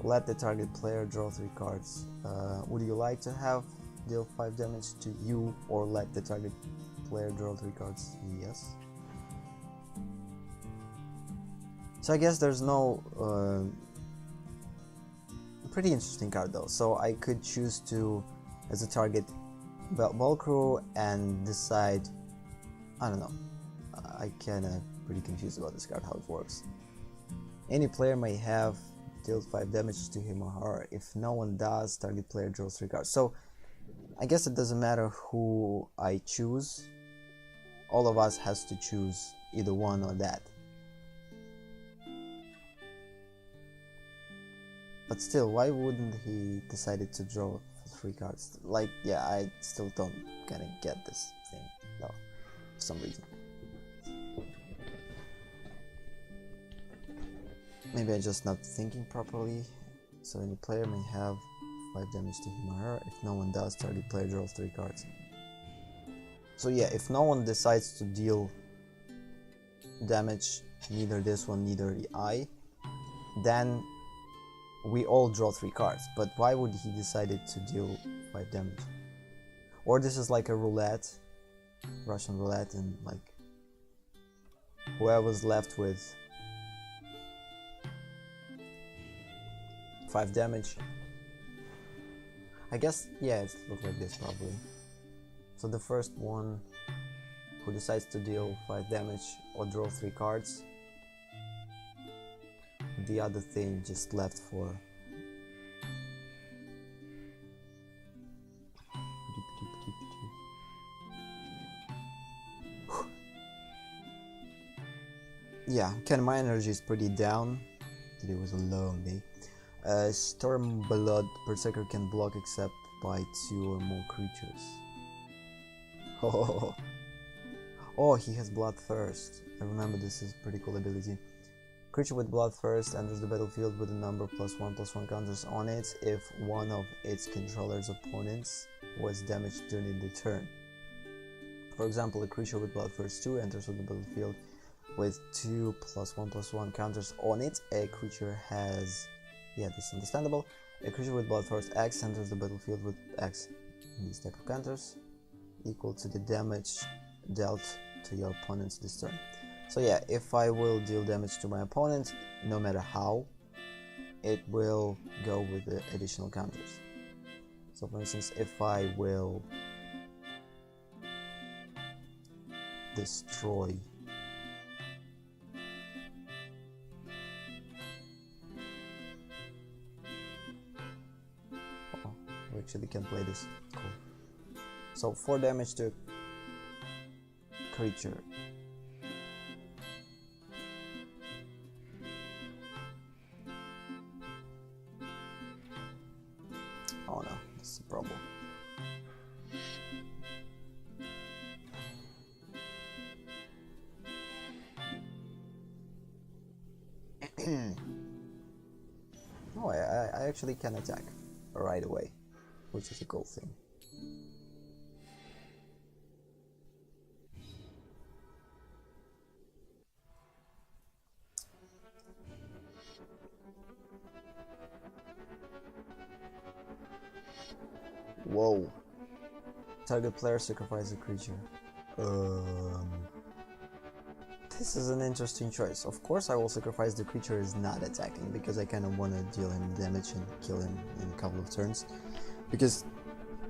Let the target player draw 3 cards. Would you like to have deal 5 damage to you, or let the target player draw 3 cards? Yes. So I guess there's no pretty interesting card though. So I could choose to, as a target, Ball Crew and decide. I don't know. I kinda pretty confused about this card, how it works. Any player may have dealt 5 damage to him or her. If no one does, target player draws 3 cards. So I guess it doesn't matter who I choose. All of us has to choose either one or that. But still, why wouldn't he decided to draw 3 cards? Like, yeah, I still don't kinda get this thing, though, for some reason. Maybe I'm just not thinking properly. So any player may have 5 damage to him or her. If no one does, target player draws 3 cards. So yeah, if no one decides to deal damage, neither this one, neither I, then we all draw 3 cards. But why would he decided to deal 5 damage? Or this is like a roulette, Russian roulette, and like whoever's left with 5 damage. I guess, yeah, it looks like this probably. So the first one, who decides to deal 5 damage or draw 3 cards. The other thing just left for yeah, my energy is pretty down. Today was a long day. Stormblood Berserker can block except by 2 or more creatures. Oh, he has Bloodthirst. I remember this is a pretty cool ability. Creature with Bloodthirst enters the battlefield with a number +1/+1 counters on it if one of its controller's opponents was damaged during the turn. For example, a creature with Bloodthirst 2 enters the battlefield with 2 +1/+1 counters on it. A creature has... yeah, this is understandable. A creature with Bloodthirst X enters the battlefield with X in this stack of counters equal to the damage dealt to your opponents this turn. So yeah, if I will deal damage to my opponent, no matter how, it will go with the additional counters. So for instance, if I will destroy we actually can play this. Cool. So 4 damage to creature. Oh no, this is a problem. Oh, I actually can attack right away, which is a cool thing. Whoa. Target player sacrifice a creature. This is an interesting choice. Of course I will sacrifice the creature is not attacking, because I kind of want to deal him damage and kill him in a couple of turns. Because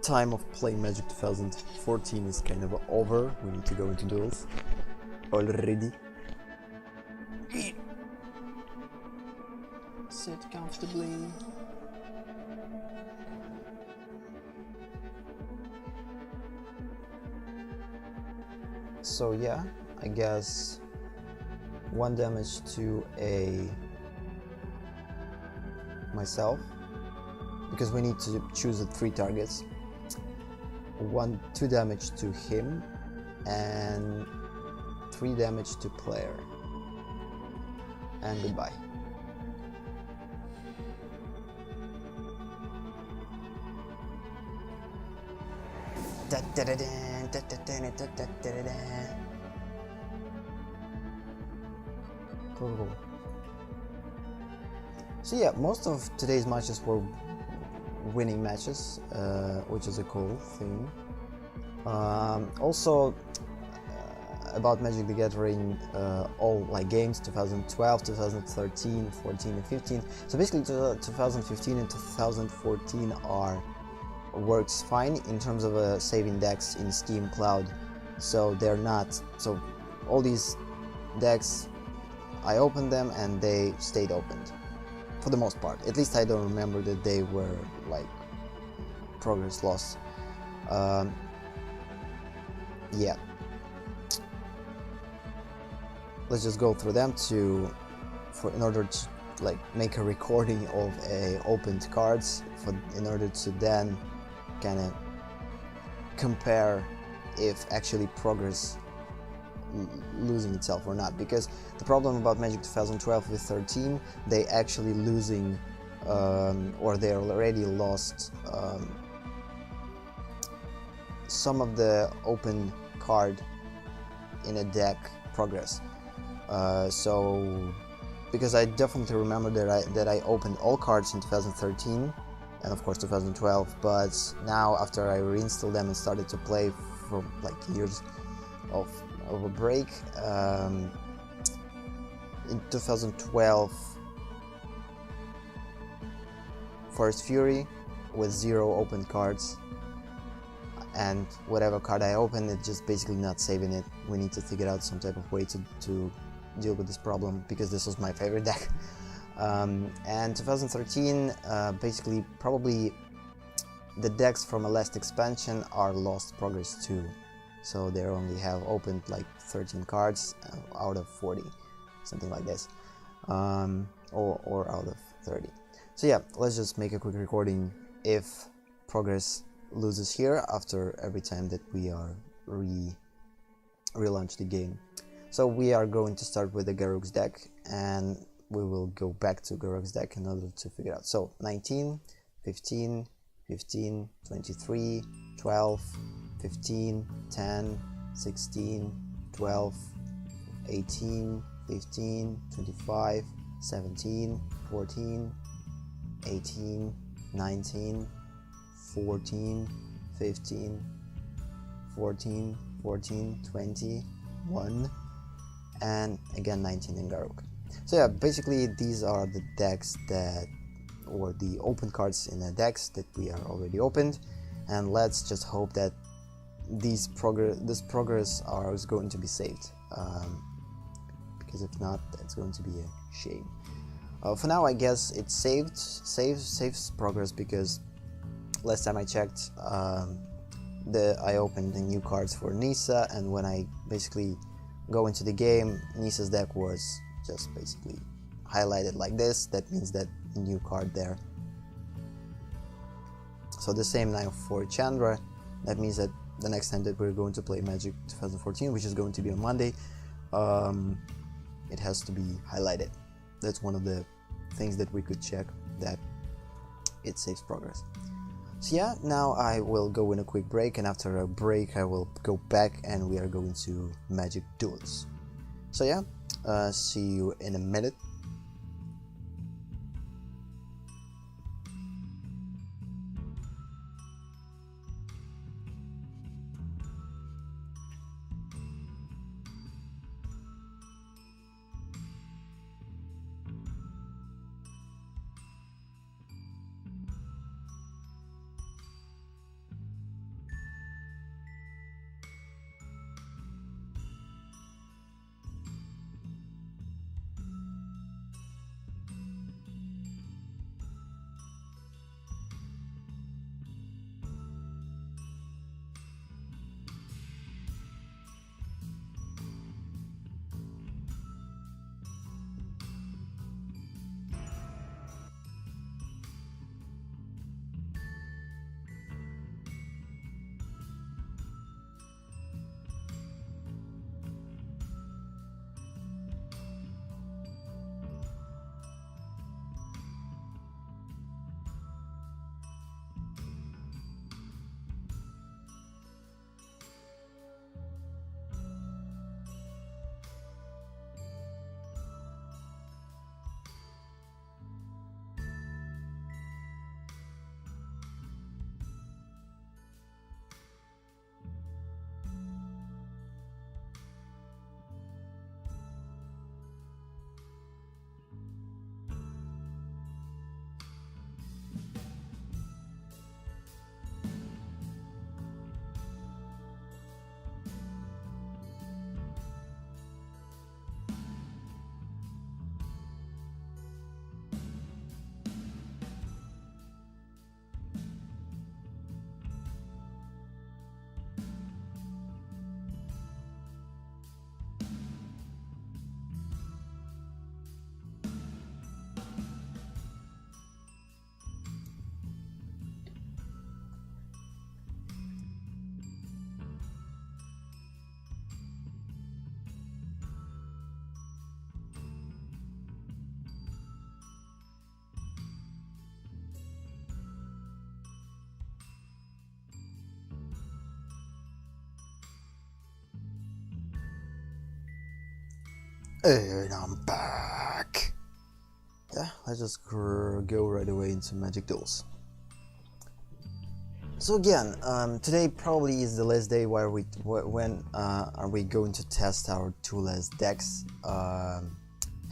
time of playing Magic 2014 is kind of over. We need to go into duels already. Sit comfortably. So yeah, I guess 1 damage to myself, because we need to choose 3 targets. 2 damage to him, and 3 damage to player. And goodbye. Cool. So yeah, most of today's matches were winning matches, which is a cool thing. Also, about Magic the Gathering, all like games 2012, 2013, 14 and 15. So basically 2015 and 2014 works fine in terms of saving decks in Steam Cloud. So they're not, so all these decks, I opened them and they stayed opened for the most part. At least I don't remember that they were like progress lost. Yeah, let's just go through them in order to like make a recording of opened cards in order to then kind of compare if actually progress losing itself or not. Because the problem about Magic 2012 with 13, they actually losing or they already lost some of the open card in a deck progress. So because I definitely remember that I opened all cards in 2013 and of course 2012, but now after I reinstalled them and started to play for like years of a break, in 2012 Forest Fury with 0 open cards, and whatever card I open, it's just basically not saving it. We need to figure out some type of way to deal with this problem, because this was my favorite deck. And 2013, basically probably the decks from last expansion are lost progress too, so they only have opened like 13 cards out of 40, something like this, or out of 30. So yeah, let's just make a quick recording if progress loses here after every time that we are relaunch the game. So we are going to start with the Garruk's deck, and we will go back to Garruk's deck in order to figure out. So 19, 15, 15, 23, 12, 15, 10, 16, 12, 18, 15, 25, 17, 14, 18, 19, 14, 15, 14, 14, 20, 1, and again 19 in Garruk. So yeah, basically these are the decks that, or the open cards in the decks that we are already opened, and let's just hope that this progress is going to be saved, because if not, that's going to be a shame. For now, I guess it saves progress, because last time I checked, I opened the new cards for Nissa, and when I basically go into the game, Nissa's deck was just basically highlighted like this. That means that new card there. So the same now for Chandra. That means that the next time that we're going to play Magic 2014, which is going to be on Monday, it has to be highlighted. That's one of the things that we could check, that it saves progress. So yeah, now I will go in a quick break, and after a break I will go back and we are going to Magic Duels. So yeah, see you in a minute. And I'm back. Yeah, let's just go right away into Magic Duels. So again, today probably is the last day where when are we going to test our two last decks. I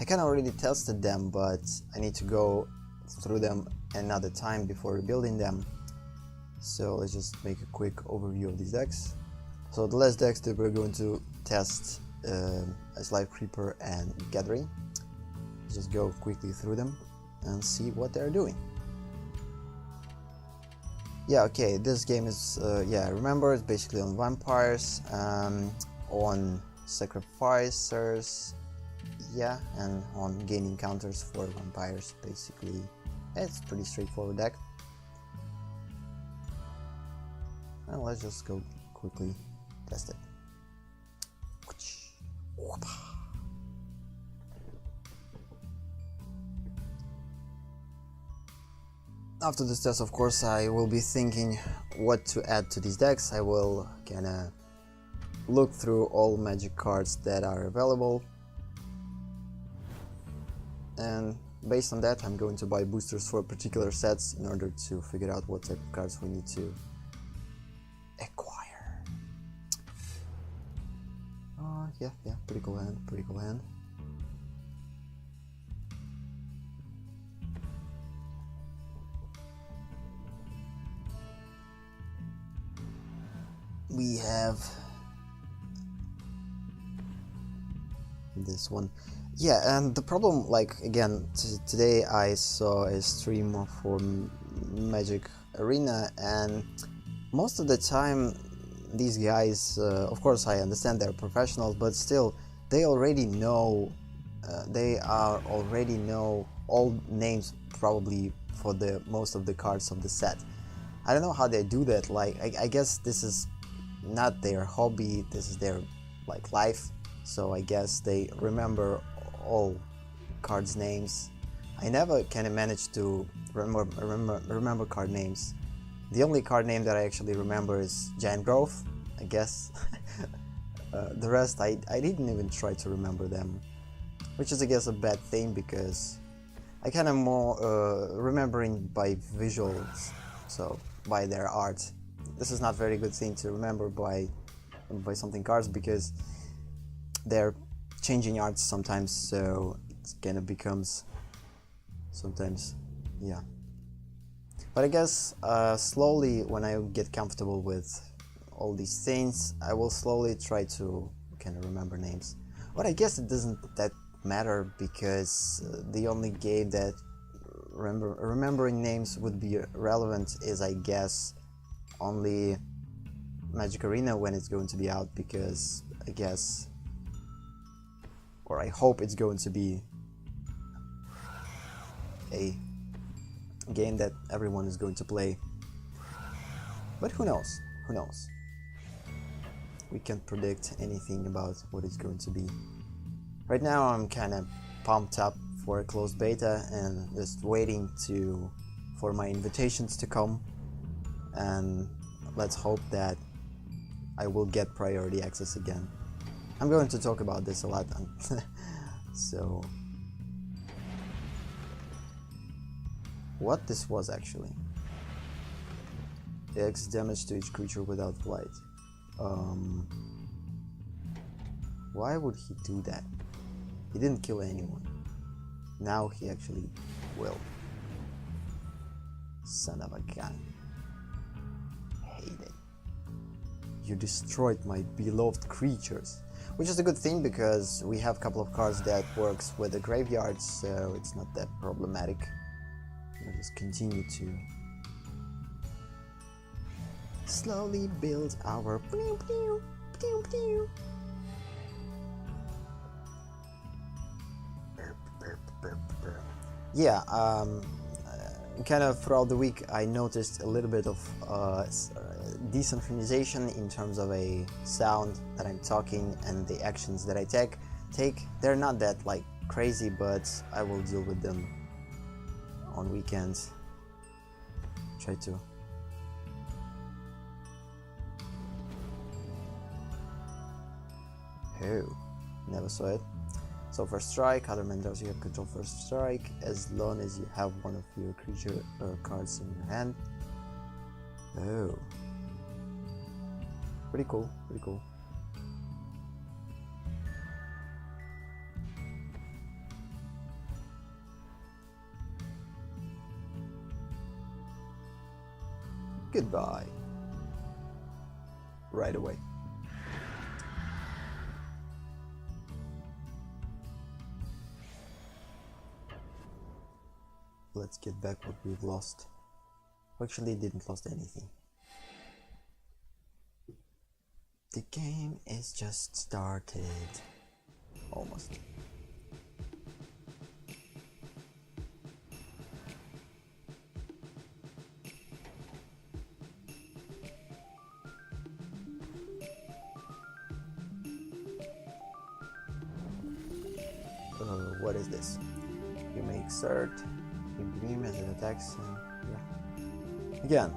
kind of already tested them, but I need to go through them another time before rebuilding them. So let's just make a quick overview of these decks. So the last decks that we're going to test is Live Creeper and Gathering. Just go quickly through them and see what they're doing. Yeah, okay, this game is, remember, it's basically on vampires, on sacrificers, yeah, and on gaining counters for vampires, basically. It's a pretty straightforward deck. And let's just go quickly test it. After this test, of course, I will be thinking what to add to these decks. I will kinda look through all magic cards that are available, and based on that I'm going to buy boosters for particular sets in order to figure out what type of cards we need to acquire. Yeah, pretty cool hand. We have this one. Yeah, and the problem, like, again, today I saw a stream for Magic Arena, and most of the time these guys, of course I understand they're professionals, but still they already know all names probably for the most of the cards of the set. I don't know how they do that. Like, I guess this is not their hobby, this is their like life, so I guess they remember all cards names. I never kind of managed to remember card names. The only card name that I actually remember is Giant Growth, I guess. The rest I didn't even try to remember them, which is, I guess, a bad thing, because I kind of more remembering by visuals, so by their art. This is not very good thing to remember by something cards, because they're changing arts sometimes, so it kind of becomes sometimes, yeah. But I guess slowly, when I get comfortable with all these things, I will slowly try to kind of remember names. But I guess it doesn't that matter, because the only game that remembering names would be relevant is, I guess, only Magic Arena when it's going to be out, because I guess, or I hope it's going to be a game that everyone is going to play. But who knows? Who knows? We can't predict anything about what it's going to be. Right now I'm kind of pumped up for a closed beta and just waiting for my invitations to come, and let's hope that I will get priority access again. I'm going to talk about this a lot. So what this was actually. X damage to each creature without flight. Why would he do that? He didn't kill anyone. Now he actually will. Son of a gun. Hate it. You destroyed my beloved creatures. Which is a good thing, because we have a couple of cards that works with the graveyard, so it's not that problematic. We'll just continue to slowly build our yeah, kind of throughout the week I noticed a little bit of desynchronization in terms of a sound that I'm talking and the actions that I take. They're not that like crazy, but I will deal with them on weekends. Try to. Oh, never saw it. So first strike, other man does you have control first strike as long as you have one of your creature cards in your hand. Oh, pretty cool, pretty cool. Goodbye. Right away. Let's get back what we've lost. Actually, didn't lost anything. The game is just started. Almost. What is this? You may exert, you beam as it attacks, and yeah. Again,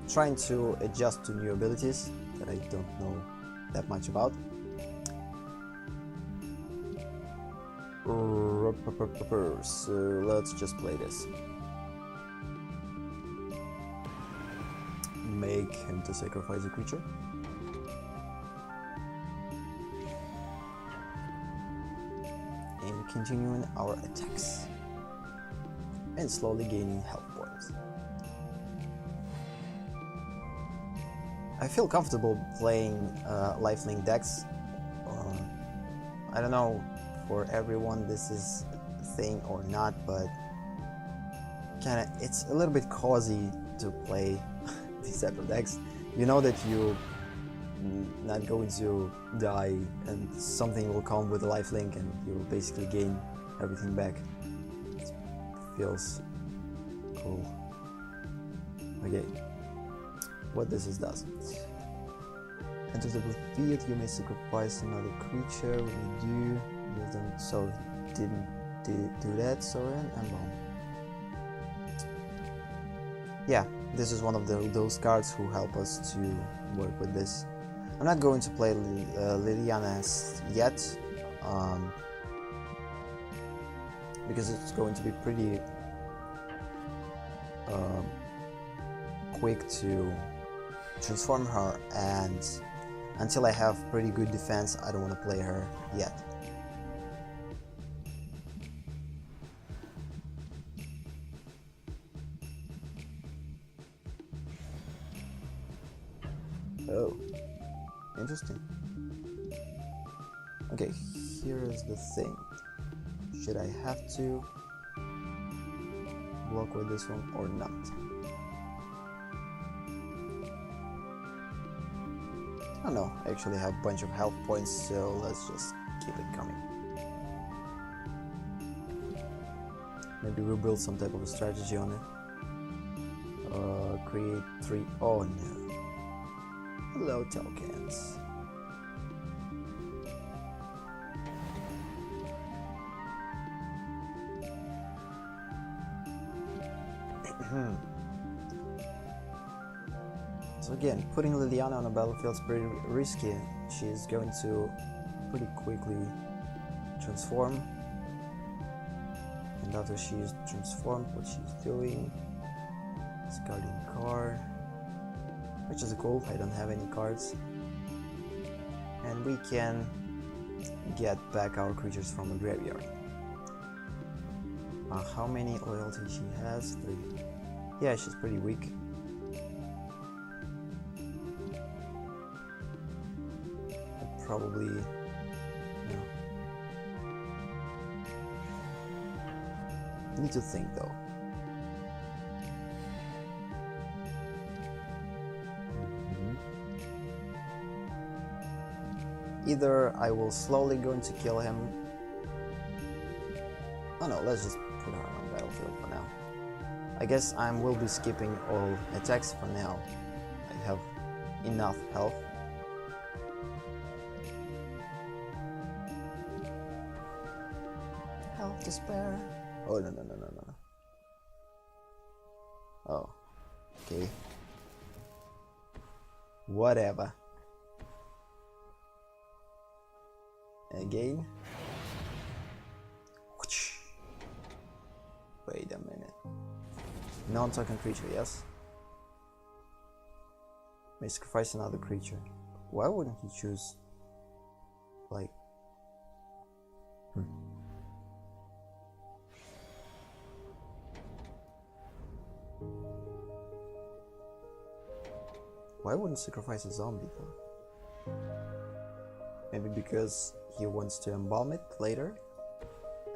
trying to adjust to new abilities that I don't know that much about. So let's just play this. Make him to sacrifice a creature. And continuing our attacks. And slowly gaining health points. I feel comfortable playing lifelink decks. I don't know for everyone this is a thing or not, but it's a little bit cozy to play these type of decks. You know that you're not going to die and something will come with a lifelink and you'll basically gain everything back. It feels cool. Okay, what this does. Enter the field, you may sacrifice another creature. When you do, use them. So didn't do that, so and bomb. Yeah, this is one of those cards who help us to work with this. I'm not going to play Liliana yet, because it's going to be pretty quick to transform her, and until I have pretty good defense, I don't want to play her yet. Oh, interesting. Okay, here is the thing. Should I have to block with this one or not? I don't know, I actually have a bunch of health points, so let's just keep it coming. Maybe we'll build some type of a strategy on it. Create 3. Oh no. Hello, tokens. So again, putting Liliana on a battlefield is pretty risky. She's going to pretty quickly transform. And after she's transformed, what she's doing, discarding card, which is cool. I don't have any cards. And we can get back our creatures from the graveyard. How many loyalty she has? 3. Yeah, she's pretty weak. Probably, no. Need to think though. Either I will slowly going to kill him. Oh no, let's just put her on the battlefield for now. I guess I will be skipping all attacks for now. I have enough health. Health to spare. Oh no. Oh, okay. Whatever. Again. Wait a minute. Non-token creature, yes. May sacrifice another creature. Why wouldn't he choose like Why wouldn't sacrifice a zombie though? Maybe because he wants to embalm it later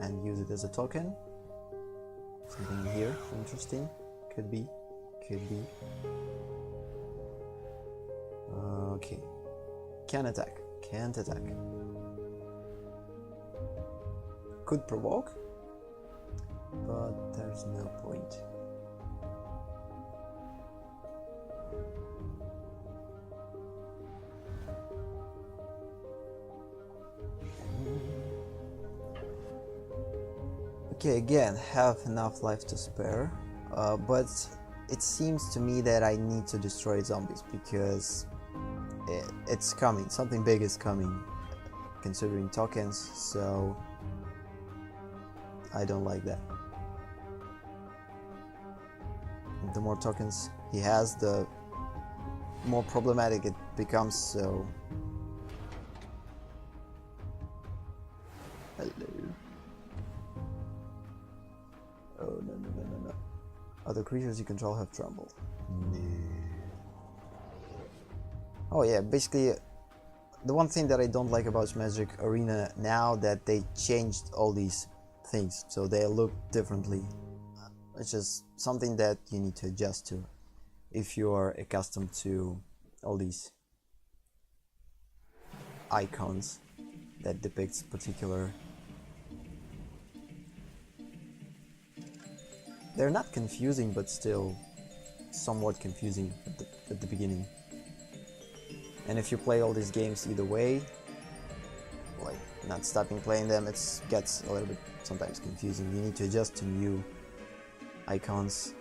and use it as a token. Something here interesting. Could be. Could be. Okay. Can attack. Can't attack. Could provoke, but there's no point. Okay, again, have enough life to spare, but it seems to me that I need to destroy zombies because it's coming, something big is coming, considering tokens, so I don't like that. The more tokens he has, the more problematic it becomes, so... Hello. Oh, no. Other creatures you control have trembled. No. Oh yeah, basically, the one thing that I don't like about Magic Arena now that they changed all these things, so they look differently. It's just something that you need to adjust to if you are accustomed to all these icons that depicts particular... They're not confusing, but still somewhat confusing at the beginning. And if you play all these games either way, like not stopping playing them, it gets a little bit sometimes confusing. You need to adjust to new icons.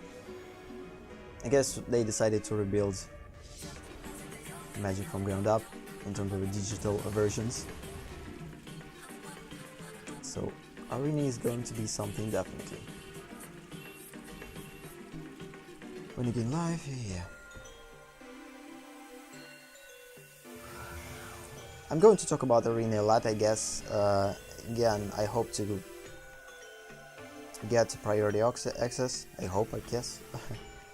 I guess they decided to rebuild Magic from ground up in terms of the digital versions. So Arena is going to be something definitely. When you get live, yeah. I'm going to talk about Arena a lot, I guess. Again, I hope to get priority access. I hope, I guess.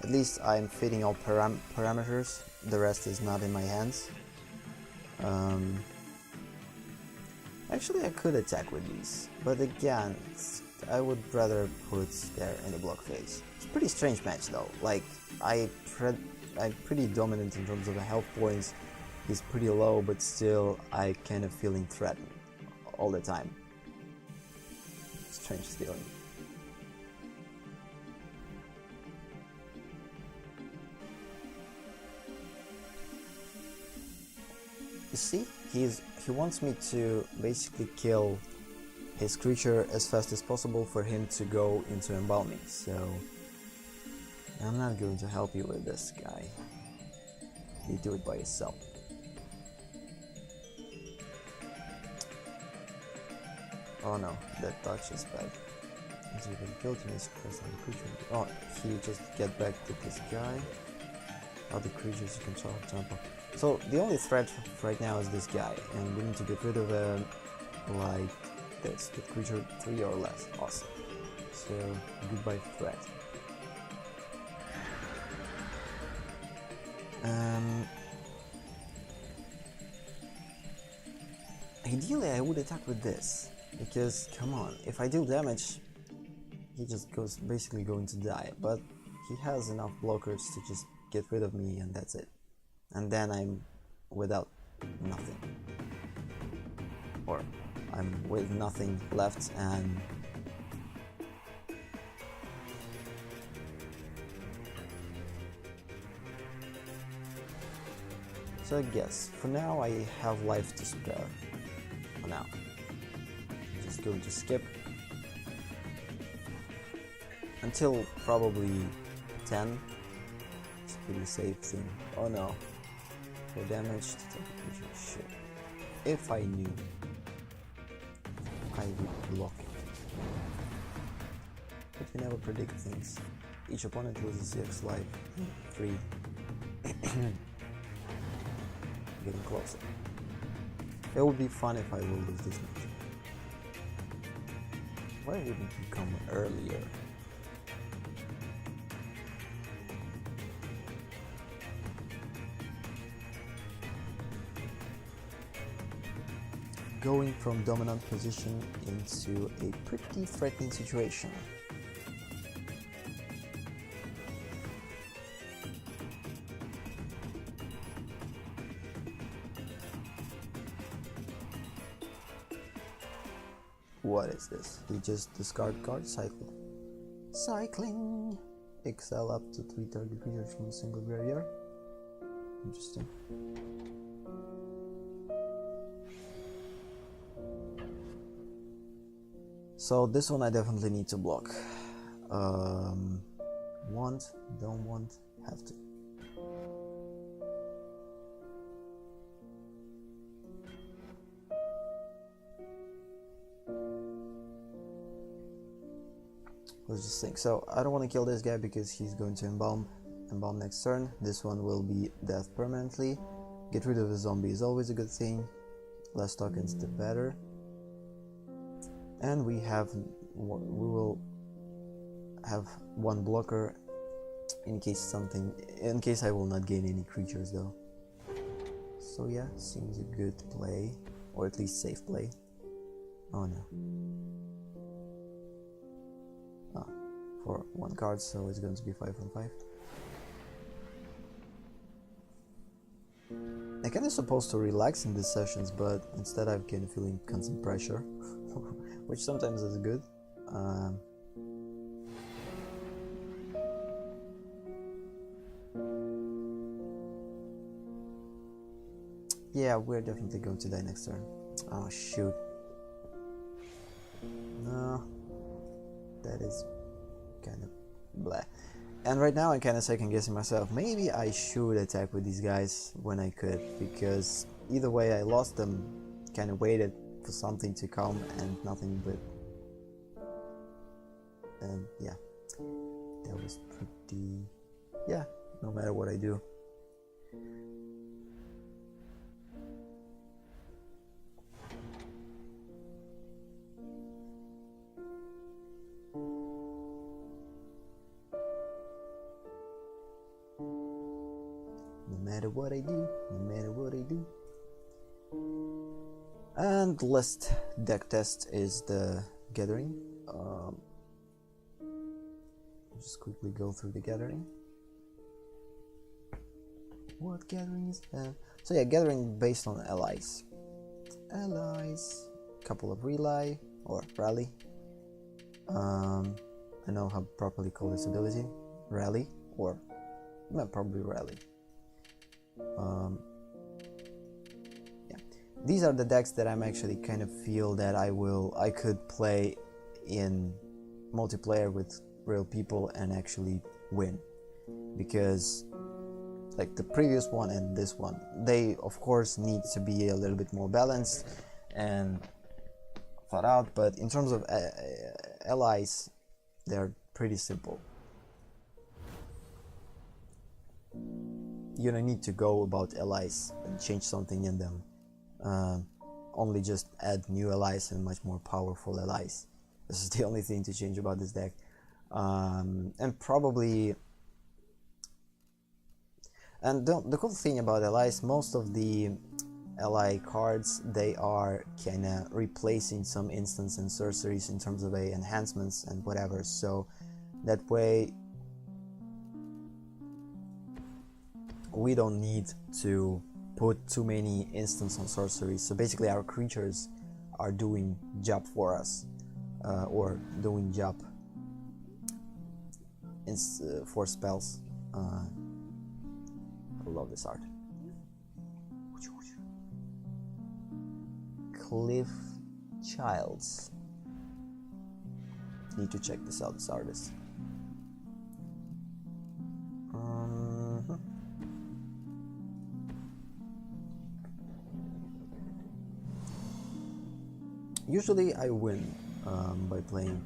At least I'm fitting all parameters. The rest is not in my hands. Actually, I could attack with these, but again, I would rather put there in the block phase. It's a pretty strange match though. Like, I'm pretty dominant in terms of the health points. He's pretty low, but still I kind of feeling threatened all the time. Strange feeling. You see, he wants me to basically kill his creature as fast as possible for him to go into embalming, so I'm not going to help you with this guy. You do it by yourself. Oh no, that touch is bad. As you can kill to this creature. Oh, he just get back to this guy. Other creatures you control jump up. So the only threat right now is this guy, and we need to get rid of like this, with creature 3 or less. Awesome. So goodbye threat. Ideally I would attack with this, because come on, if I deal damage he just basically going to die, but he has enough blockers to just get rid of me and that's it. And then I'm without nothing. Or I'm with nothing left and so I guess for now I have life to spare. For now. I'm just going to skip until probably 10. It's a pretty safe thing. Oh no. For damage to take a creature. Shit. If I knew, I would block it. But you never predict things. Each opponent loses 6 life. 3. Getting closer. It would be fun if I will lose this match. Why wouldn't you come earlier? going from dominant position into a pretty threatening situation. What is this? You just discard card, cycle. Cycling! Exile up to 3 target creatures from a single graveyard. Interesting. So this one I definitely need to block. Want, don't want, have to. Let's just think. So I don't want to kill this guy because he's going to embalm next turn. This one will be death permanently. Get rid of a zombie is always a good thing. Less tokens the better. And we will have one blocker in case I will not gain any creatures though. So yeah, seems a good play, or at least safe play. Oh no. For 1 card, so it's going to be 5 from 5. I kinda supposed to relax in these sessions, but instead I've kind of feeling constant pressure, which sometimes is good. Yeah, we're definitely going to die next turn. Oh shoot. No, that is kind of blah. And right now I'm kind of second guessing myself. Maybe I should attack with these guys when I could, because either way I lost them, kind of waited for something to come and nothing but... And yeah, that was pretty... Yeah, no matter what I do. No matter what I do, no matter what I do. And last deck test is the Gathering. Just quickly go through the Gathering. What Gathering is that? So yeah, Gathering based on allies. Allies, couple of Rally or Rally. I know how to properly call this ability. Rally or probably Rally. Yeah, these are the decks that I'm actually kind of feel that I could play in multiplayer with real people and actually win, because like the previous one and this one, they of course need to be a little bit more balanced and thought out, but in terms of allies, they're pretty simple. You don't need to go about allies and change something in them. Only just add new allies and much more powerful allies. This is the only thing to change about this deck. And probably... And the cool thing about allies, most of the ally cards, they are kinda replacing some instants and sorceries in terms of enhancements and whatever, so that way we don't need to put too many instants on sorceries. So basically our creatures are doing job for us, or doing job for spells. I love this art. Cliff Childs. Need to check this out, this artist. Usually I win by playing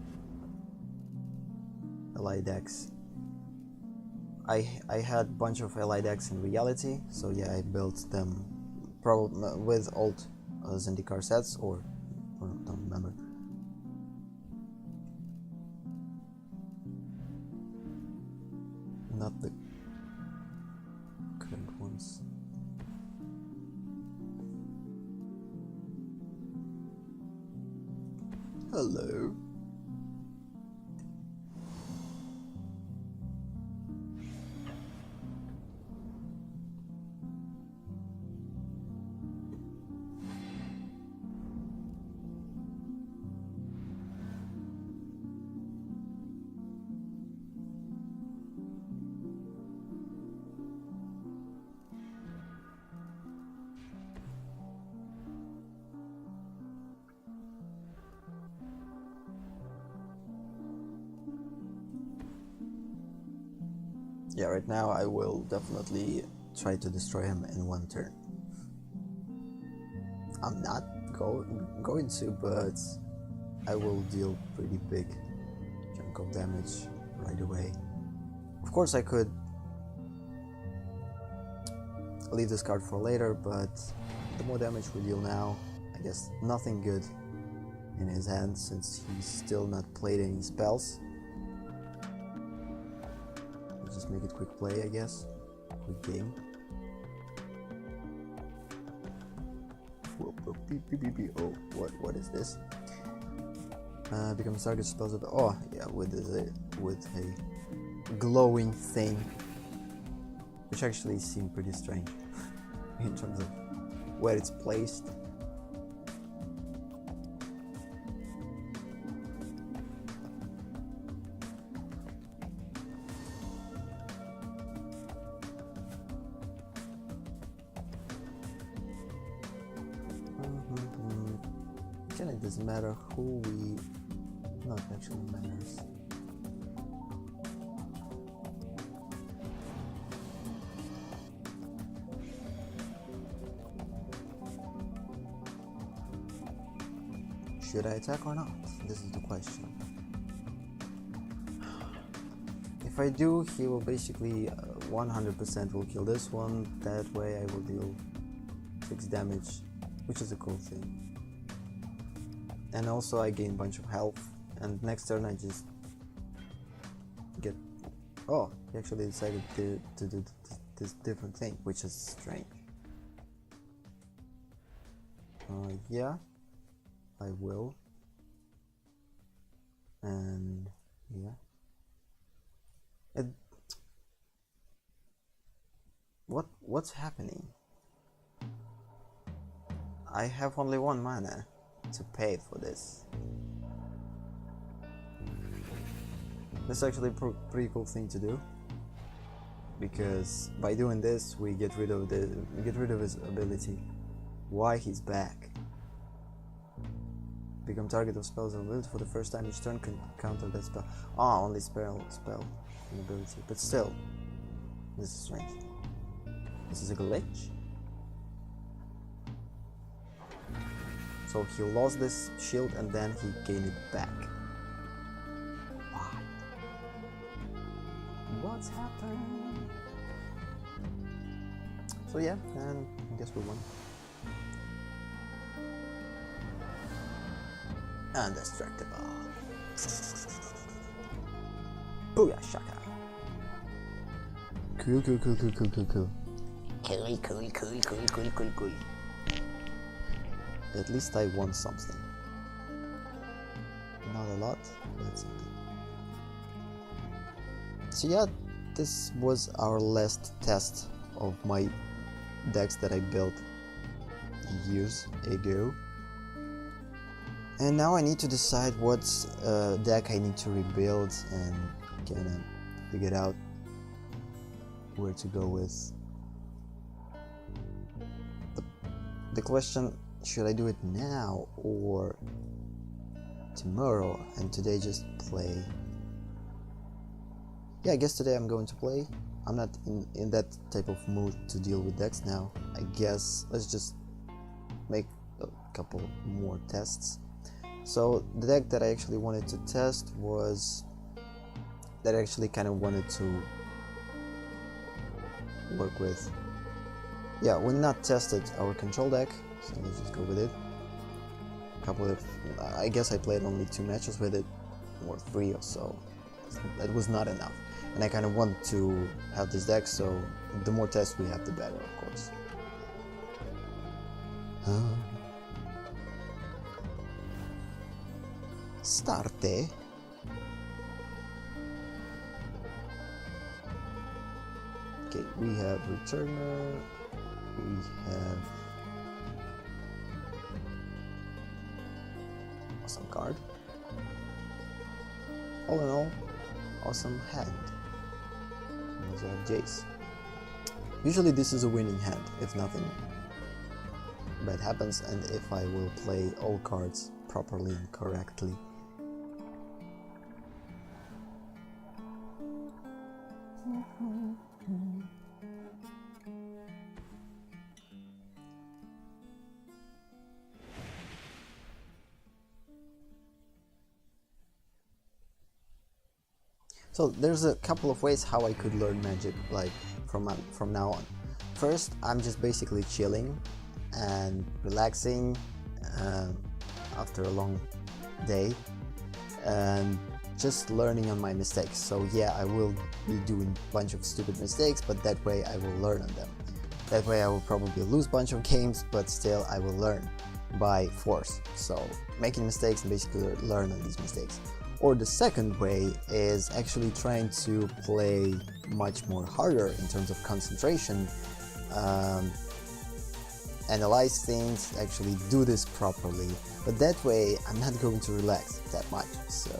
ally decks. I had a bunch of ally decks in reality, so yeah, I built them probably with old Zendikar sets, or don't remember. Not the current ones. Hello. Yeah, right now I will definitely try to destroy him in one turn. I'm not going to, but I will deal pretty big chunk of damage right away. Of course I could leave this card for later, but the more damage we deal now, I guess nothing good in his hand since he's still not played any spells. We'll just make it quick play, I guess. Quick game. Oh, what is this? Becomes target spells of oh yeah, with a glowing thing, which actually seemed pretty strange in terms of where it's placed. Again, it doesn't matter who we... No, it actually matters. Should I attack or not? This is the question. If I do, he will basically 100% will kill this one. That way I will deal 6 damage, which is a cool thing. And also I gain a bunch of health, and next turn I just get... Oh, he actually decided to do this different thing, which is strange. Yeah, I will. And yeah. What's happening? I have only 1 mana to pay for this. That's actually a pretty cool thing to do, because by doing this we get rid of his ability. Why he's back? Become target of spells and ability for the first time each turn, can counter that spell. Ah, only spell and ability, but still, this is strange. This is a glitch. So he lost this shield and then he gained it back. Why? What's happened? So yeah, and I guess we won. Indestructible. Booyah shaka. Cool. Cool. At least I won something. Not a lot, but something. So yeah, this was our last test of my decks that I built years ago. And now I need to decide what deck I need to rebuild and kind of figure out where to go with. The question, should I do it now or tomorrow, and today just play? Yeah, I guess today I'm going to play. I'm not in that type of mood to deal with decks now. I guess let's just make a couple more tests. So the deck that I actually wanted to test was that I actually kind of wanted to work with. Yeah, we not tested our control deck, so let's just go with it. I guess I played only 2 matches with it, or 3 or so. That was not enough, and I kind of want to have this deck, so the more tests we have, the better, of course. Starte. Okay, we have returner, we have awesome card. All in all, awesome hand. We also have Jace. Usually this is a winning hand if nothing bad happens and if I will play all cards properly and correctly. So there's a couple of ways how I could learn Magic, like from now on. First, I'm just basically chilling and relaxing after a long day and just learning on my mistakes. So yeah, I will be doing a bunch of stupid mistakes, but that way I will learn on them. That way I will probably lose a bunch of games, but still I will learn by force. So making mistakes and basically learn on these mistakes. Or the second way is actually trying to play much more harder in terms of concentration, analyze things, actually do this properly, but that way I'm not going to relax that much, so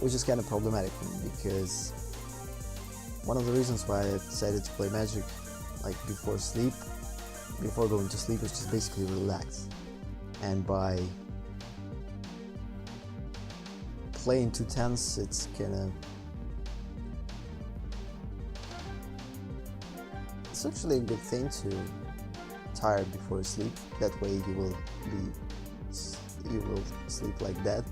which is kind of problematic for me, because one of the reasons why I decided to play Magic like before going to sleep, is just basically relax, and by playing too tense, it's actually a good thing to tire before sleep. That way you will sleep like that,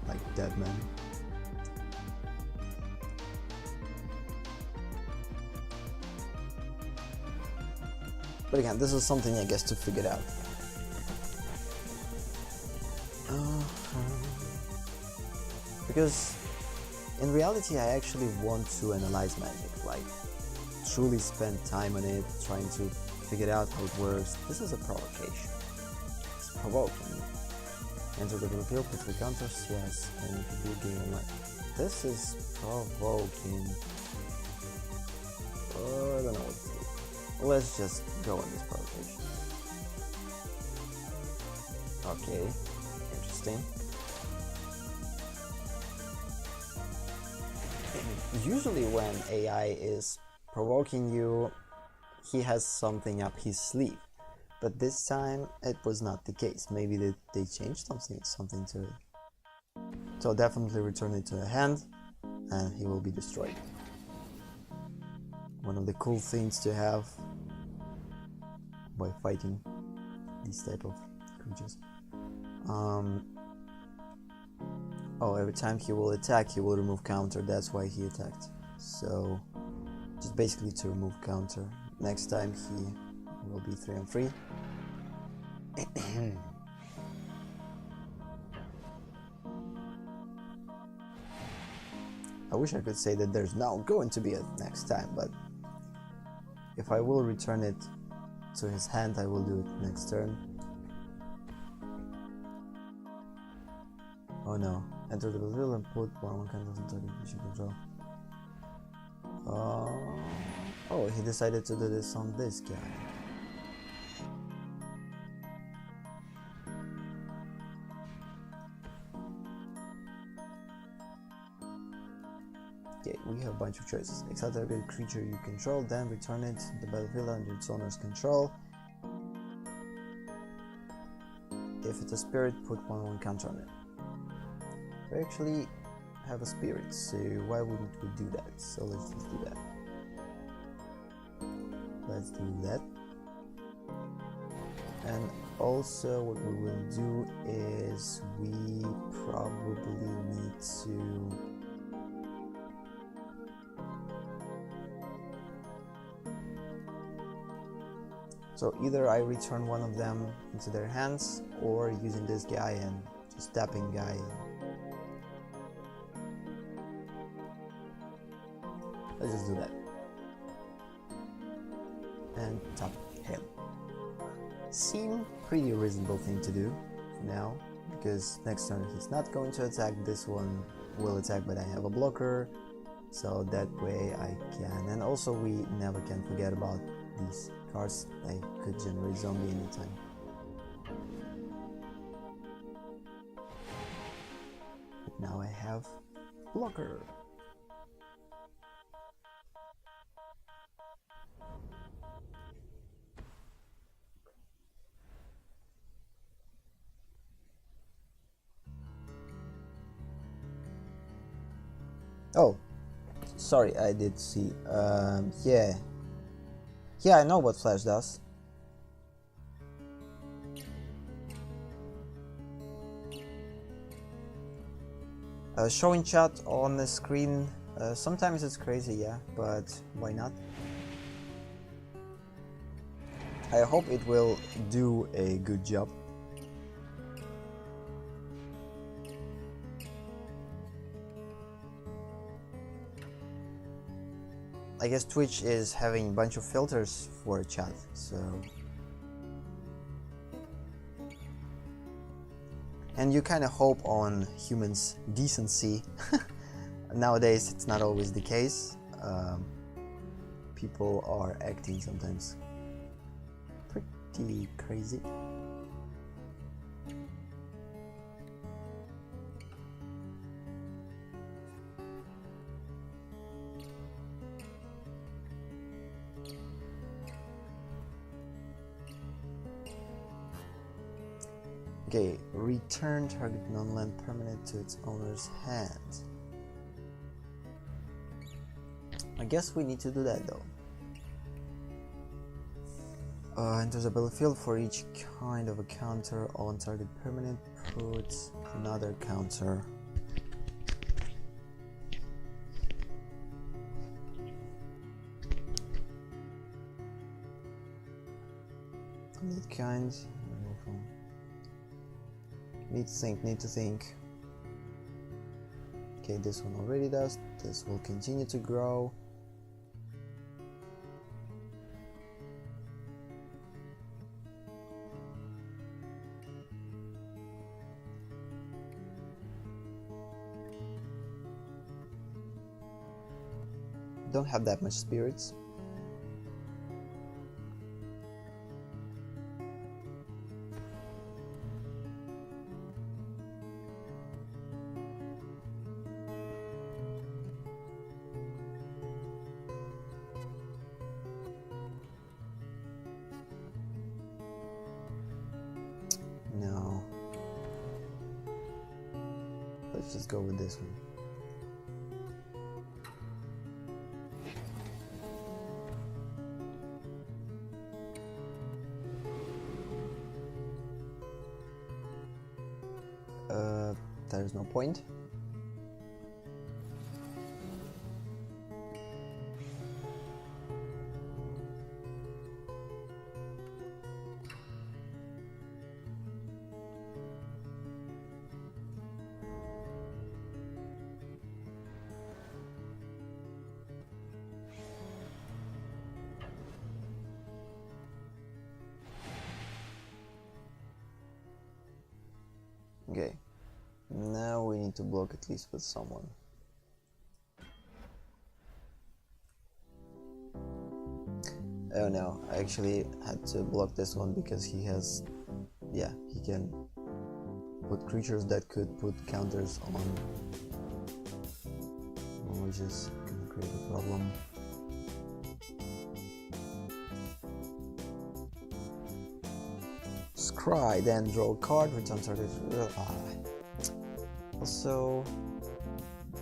like dead man. But again, this is something I guess to figure out. Because in reality I actually want to analyze Magic, like truly spend time on it, trying to figure out how it works. This is a provocation. It's provoking. Enter the battlefield, put 3 counters, yes, and if you do game online. This is provoking. I don't know what to do. Let's just go on this provocation. Okay, interesting. Usually when AI is provoking you, he has something up his sleeve, but this time it was not the case. Maybe they changed something to it. So definitely return it to the hand and he will be destroyed. One of the cool things to have by fighting these type of creatures. Oh, every time he will attack, he will remove counter. That's why he attacked. So, just basically to remove counter. Next time he will be 3-3. I wish I could say that there's now going to be a next time, but if I will return it to his hand, I will do it next turn. Oh no. Enter the battlefield and put 1 kind of target you should control. Oh, he decided to do this on this guy. Okay, we have a bunch of choices. Exile target creature you control, then return it to the battlefield under its owner's control. If it's a spirit, put 1/1 counter on it. We actually have a spirit, so why wouldn't we do that? So let's just do that. Let's do that. And also what we will do is we probably need to so either I return one of them into their hands, or using this guy and just tapping guy. Let's just do that. And tap him. Seem pretty reasonable thing to do now, because next turn he's not going to attack. This one will attack, but I have a blocker, so that way I can. And also we never can forget about these cards. I could generate zombie anytime. But now I have blocker. Oh, sorry, I did see. Yeah, I know what Flash does. Showing chat on the screen, sometimes it's crazy, yeah, but why not? I hope it will do a good job. I guess Twitch is having a bunch of filters for chat, so... And you kind of hope on humans' decency. Nowadays it's not always the case. People are acting sometimes pretty crazy. Okay, return target non-land permanent to its owner's hand. I guess we need to do that though. Enters the battlefield. For each kind of a counter on target permanent, put another counter. That kind. Need to think. Okay, this one already does. This will continue to grow. Don't have that much spirits. No. Let's just go with this one. There's no point. Okay. Now we need to block at least with someone. Oh no, I actually had to block this one because he has... yeah, he can put creatures that could put counters on, which is gonna create a problem. Scry, then draw a card, return target... Also,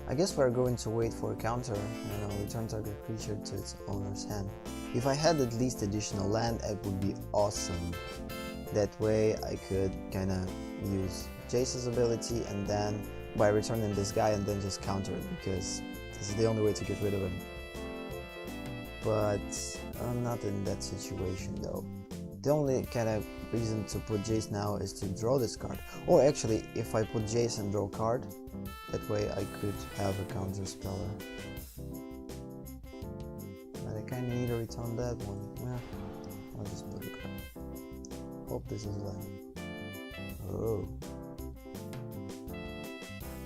I guess we're going to wait for a counter and return target creature to its owner's hand. If I had at least additional land, it would be awesome. That way I could kinda use Jace's ability and then by returning this guy and then just counter it, because this is the only way to get rid of him. But I'm not in that situation though. The only kind of reason to put Jace now is to draw this card. Or actually, if I put Jace and draw a card, that way I could have a counter speller. But I kinda need to return that one. Yeah, I'll just put it. Hope this is land. Oh.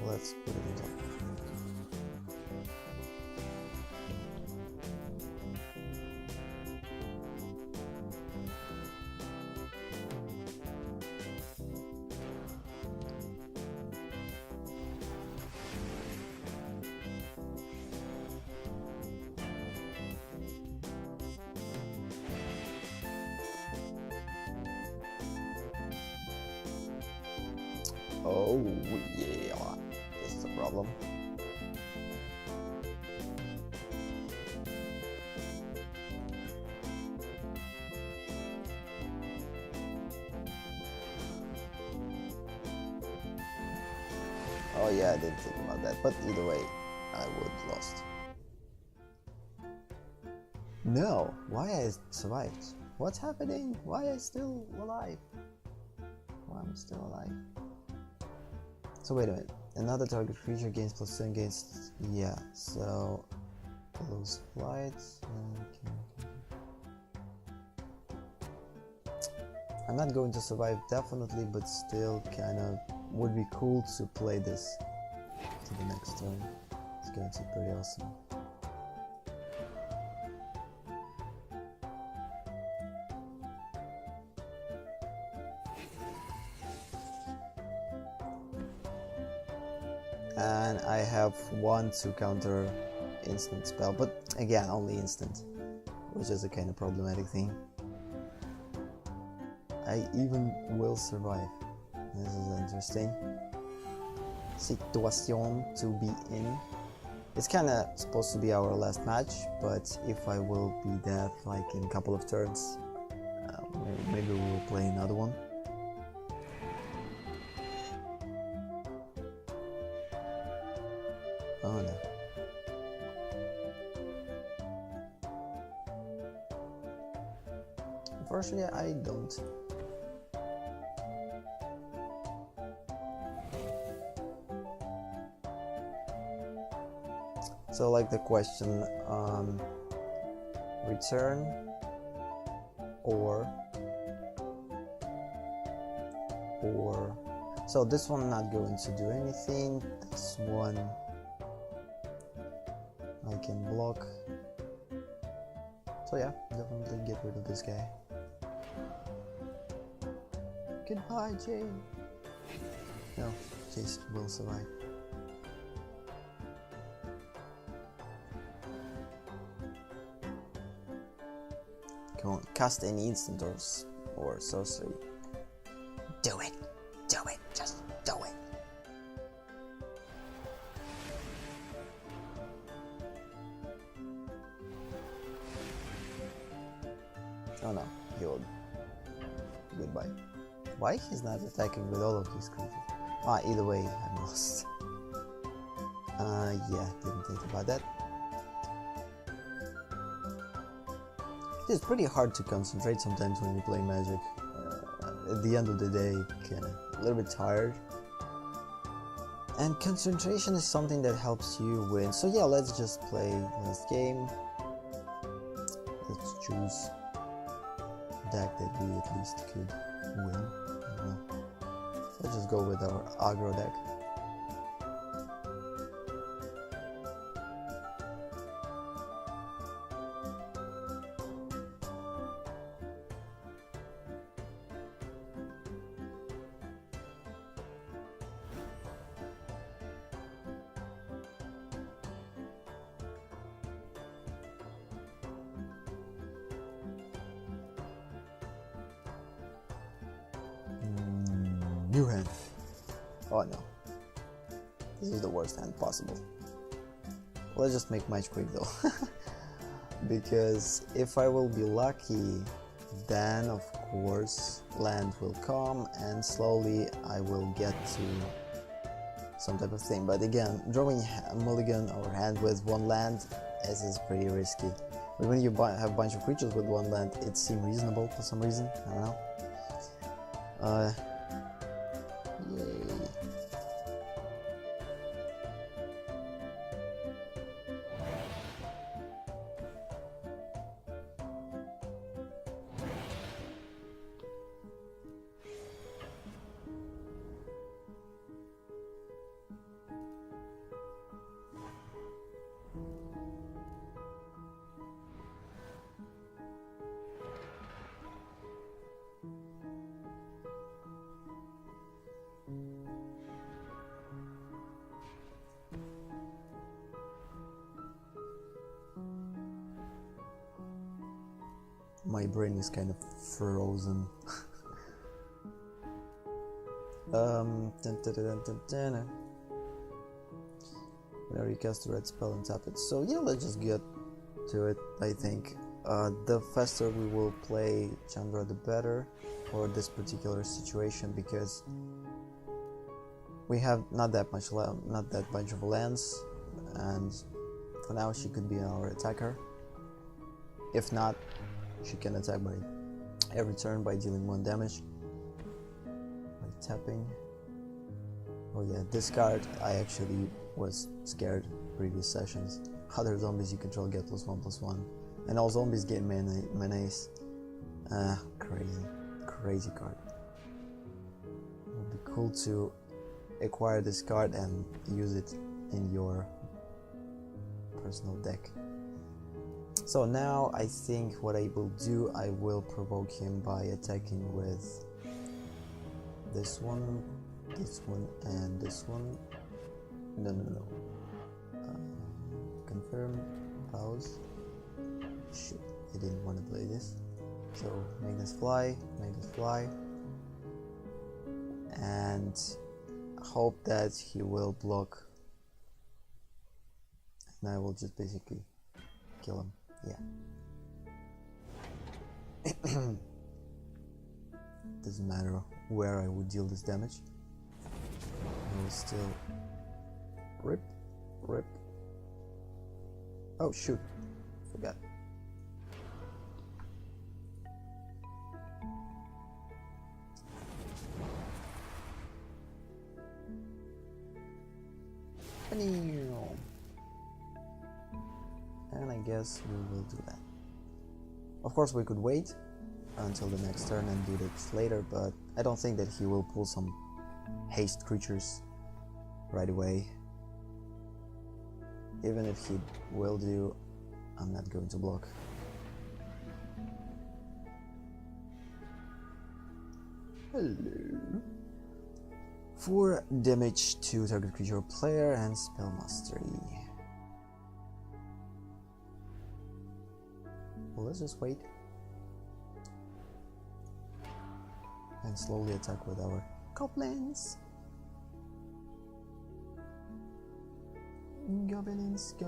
Let's put it on top. Oh yeah, this is a problem. Oh yeah, I didn't think about that, but either way, I would lost. No, why I survived? What's happening? Why I still alive? Why I'm still alive? So wait a minute, another target creature gains +2 against, yeah, so lose flights. I'm not going to survive definitely, but still kind of would be cool to play this to the next turn. It's going to be pretty awesome. And I have one to counter instant spell, but again only instant, which is a kind of problematic thing. I even will survive. This is an interesting situation to be in. It's kind of supposed to be our last match, but if I will be dead like in a couple of turns, maybe we will play another one. Oh no. Unfortunately, I don't. So like the question, return or so this one not going to do anything, this one I can block, so yeah, definitely get rid of this guy. Goodbye, Jay. No, Chase will survive. Come on, cast any instant or sorcery. Do it! Do it! Just do it! Oh no, he will. Goodbye. Why he's not attacking with all of these creatures? Ah, either way, I'm lost. Yeah, didn't think about that. It's pretty hard to concentrate sometimes when you play Magic. At the end of the day, kind of a little bit tired. And concentration is something that helps you win. So yeah, let's just play last game. Let's choose a deck that we at least could win. I don't know. Let's just go with our aggro deck. New hand. Oh no. This is the worst hand possible. Let's just make match quick though. Because if I will be lucky, then of course land will come and slowly I will get to some type of thing. But again, drawing a mulligan or hand with one land is pretty risky. But when you have a bunch of creatures with one land, it seems reasonable for some reason. I don't know. Yay. My brain is kind of frozen. Dun, dun, dun, dun, dun, dun. Whenever you cast a red spell and tap it. So yeah, let's just get to it. I think the faster we will play Chandra, the better for this particular situation, because we have not that much of lands, and for now she could be our attacker. If not, she can attack by every turn by dealing 1 damage by tapping. Oh yeah, this card I actually was scared previous sessions. Other zombies you control get +1/+1, and all zombies get menace. Crazy card. It would be cool to acquire this card and use it in your personal deck. So now I think what I will do, I will provoke him by attacking with this one, and this one. No. Confirm, pause. Shoot, I didn't want to play this. So make this fly, and hope that he will block, and I will just basically kill him. Yeah. Doesn't matter where I would deal this damage. I will still rip. Oh shoot, forgot. And I guess we will do that. Of course we could wait until the next turn and do this later, but I don't think that he will pull some haste creatures right away. Even if he will do, I'm not going to block. Hello. 4 damage to target creature or player and spell mastery. Well, let's just wait and slowly attack with our goblins. Goblins.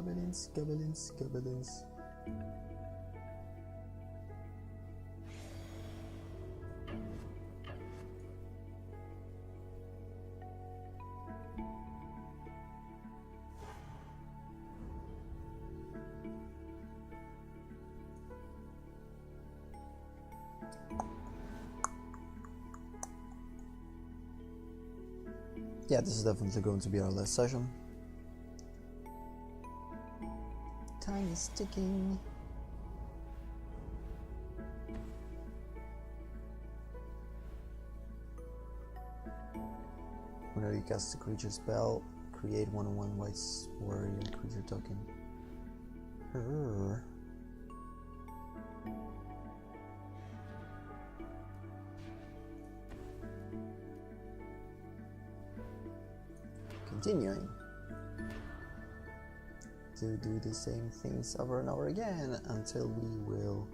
Yeah, this is definitely going to be our last session. Time is ticking. Whenever you cast a creature spell, create 1/1 white warrior creature token. Continuing to do the same things over and over again until we will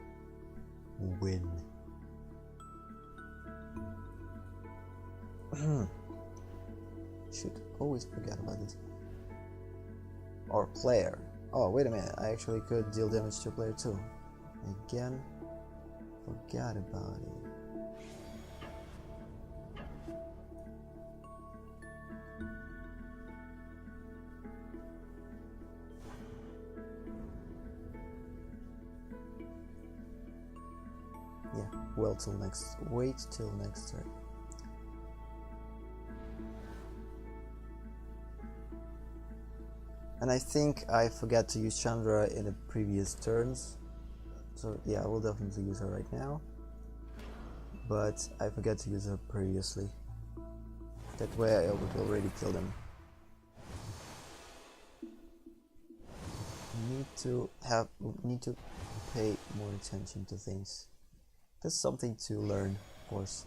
win. Should always forget about this. Or player. Oh, wait a minute, I actually could deal damage to a player too. Again, forgot about it. Yeah, wait till next turn. And I think I forgot to use Chandra in the previous turns. So yeah, I will definitely use her right now. But I forgot to use her previously. That way I would already kill them. Need to pay more attention to things. That's something to learn, of course.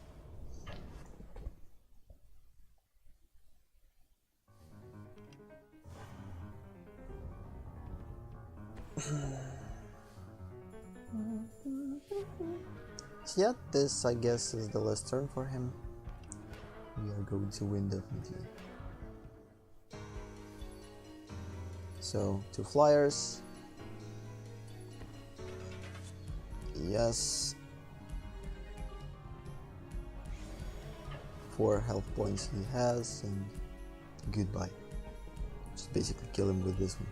Not yet. This, I guess, is the last turn for him. We are going to win definitely. So 2 flyers. Yes. 4 health points he has, and goodbye. Just basically kill him with this one.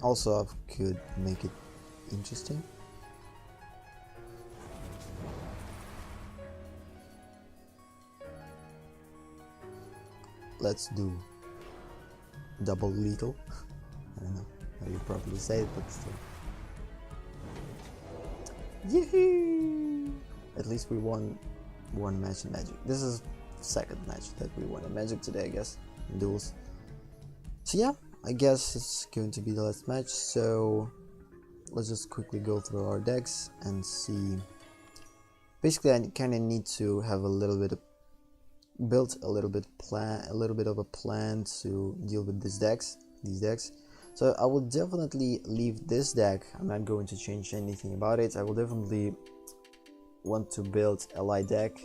Also, I could make it interesting. Let's do double lethal. I don't know how you properly say it, but still. Yehoo! At least we won one match in Magic. This is the second match that we won in Magic today, I guess, in Duels. So yeah, I guess it's going to be the last match, so let's just quickly go through our decks and see. Basically, I kind of need to have a little bit of built a little bit of a plan to deal with these decks. So I will definitely leave this deck. I'm not going to change anything about it. I will definitely want to build ally deck.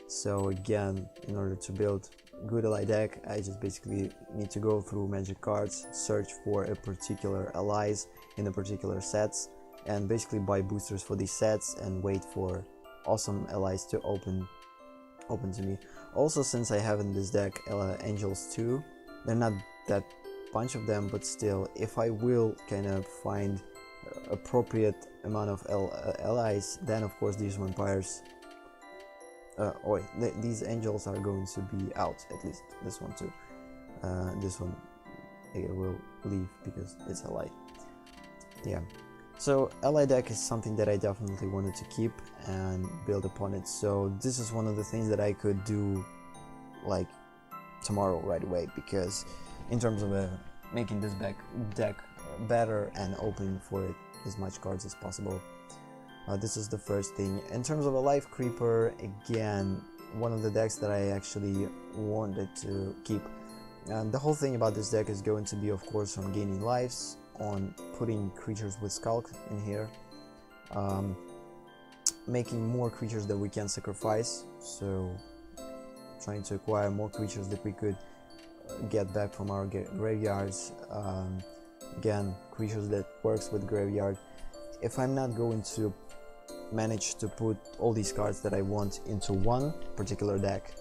So again, in order to build good ally deck, I just basically need to go through Magic cards, search for a particular allies in a particular sets, and basically buy boosters for these sets and wait for awesome allies to open to me. Also, since I have in this deck Angels too, they're not that bunch of them, but still, if I will kind of find appropriate amount of allies, then of course these vampires, these angels are going to be out. At least this one too. This one I will leave because it's ally. Yeah. So ally deck is something that I definitely wanted to keep and build upon it. So this is one of the things that I could do like tomorrow right away, because in terms of making this deck better and opening for it as much cards as possible. This is the first thing. In terms of a life creeper, again, one of the decks that I actually wanted to keep. And the whole thing about this deck is going to be, of course, on gaining lives, on putting creatures with Skulk in here, making more creatures that we can sacrifice, so trying to acquire more creatures that we could get back from our graveyards. Again, creatures that works with graveyard. If I'm not going to manage to put all these cards that I want into one particular deck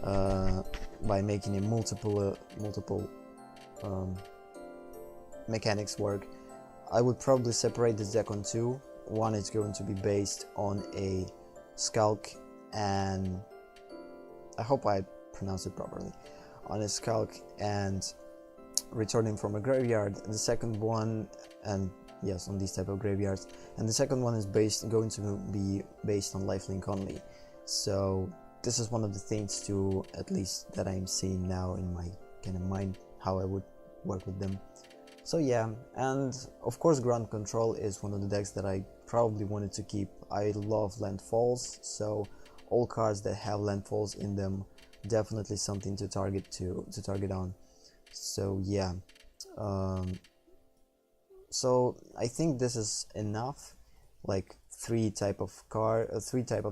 by making it multiple mechanics work, I would probably separate this deck on two. One is going to be based on a Skulk, and I hope I pronounced it properly, on a Skulk and returning from a graveyard. The second one, and yes, on these type of graveyards, and the second one is going to be based on lifelink only. So this is one of the things too, at least that I'm seeing now in my kind of mind, how I would work with them. So yeah, and of course Ground Control is one of the decks that I probably wanted to keep. I love landfalls, so all cards that have landfalls in them, definitely something to target on. So yeah, so I think this is enough, like three type of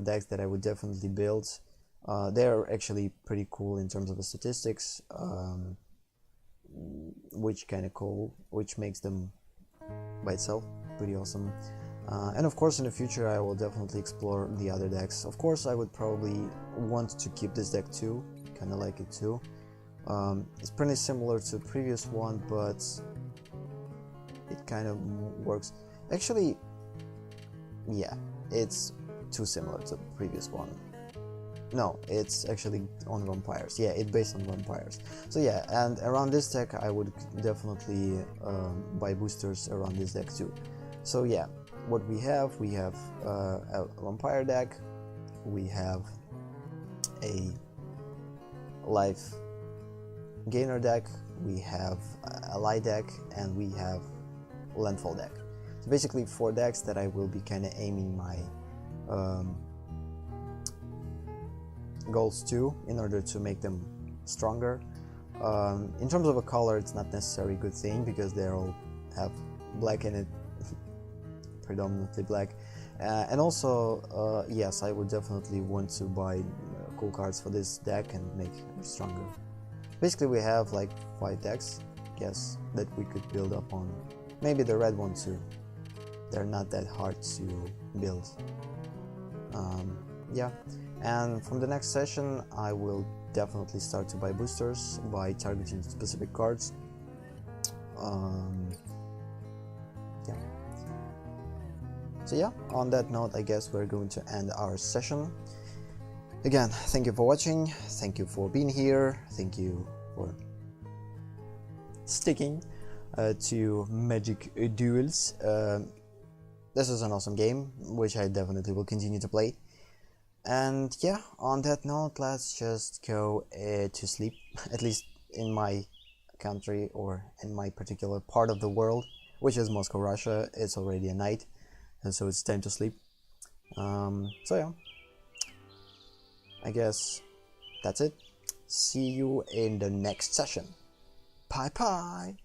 decks that I would definitely build. They're actually pretty cool in terms of the statistics, which kind of cool, which makes them by itself pretty awesome. And of course in the future I will definitely explore the other decks. Of course I would probably want to keep this deck too, kind of like it too. It's pretty similar to the previous one, but it kind of works. Actually, yeah, it's too similar to the previous one. No, it's actually on vampires. Yeah, it's based on vampires. So yeah, and around this deck I would definitely buy boosters around this deck too. So yeah, what we have a vampire deck, we have a life gainer deck, we have a ally deck, and we have landfall deck. So basically 4 decks that I will be kind of aiming my goals to, in order to make them stronger. In terms of a color, it's not necessarily a good thing because they all have black in it predominantly black. And also, yes, I would definitely want to buy cool cards for this deck and make it stronger. Basically, we have like 5 decks, guess, that we could build up on. Maybe the red one too. They're not that hard to build. Yeah, and from the next session I will definitely start to buy boosters by targeting specific cards. Yeah. So yeah, on that note, I guess we're going to end our session. Again, thank you for watching, thank you for being here, thank you for sticking to MTG Duels. This is an awesome game, which I definitely will continue to play. And yeah, on that note, let's just go to sleep, at least in my country or in my particular part of the world, which is Moscow, Russia. It's already a night, and so it's time to sleep. So yeah, I guess that's it. See you in the next session. Bye bye.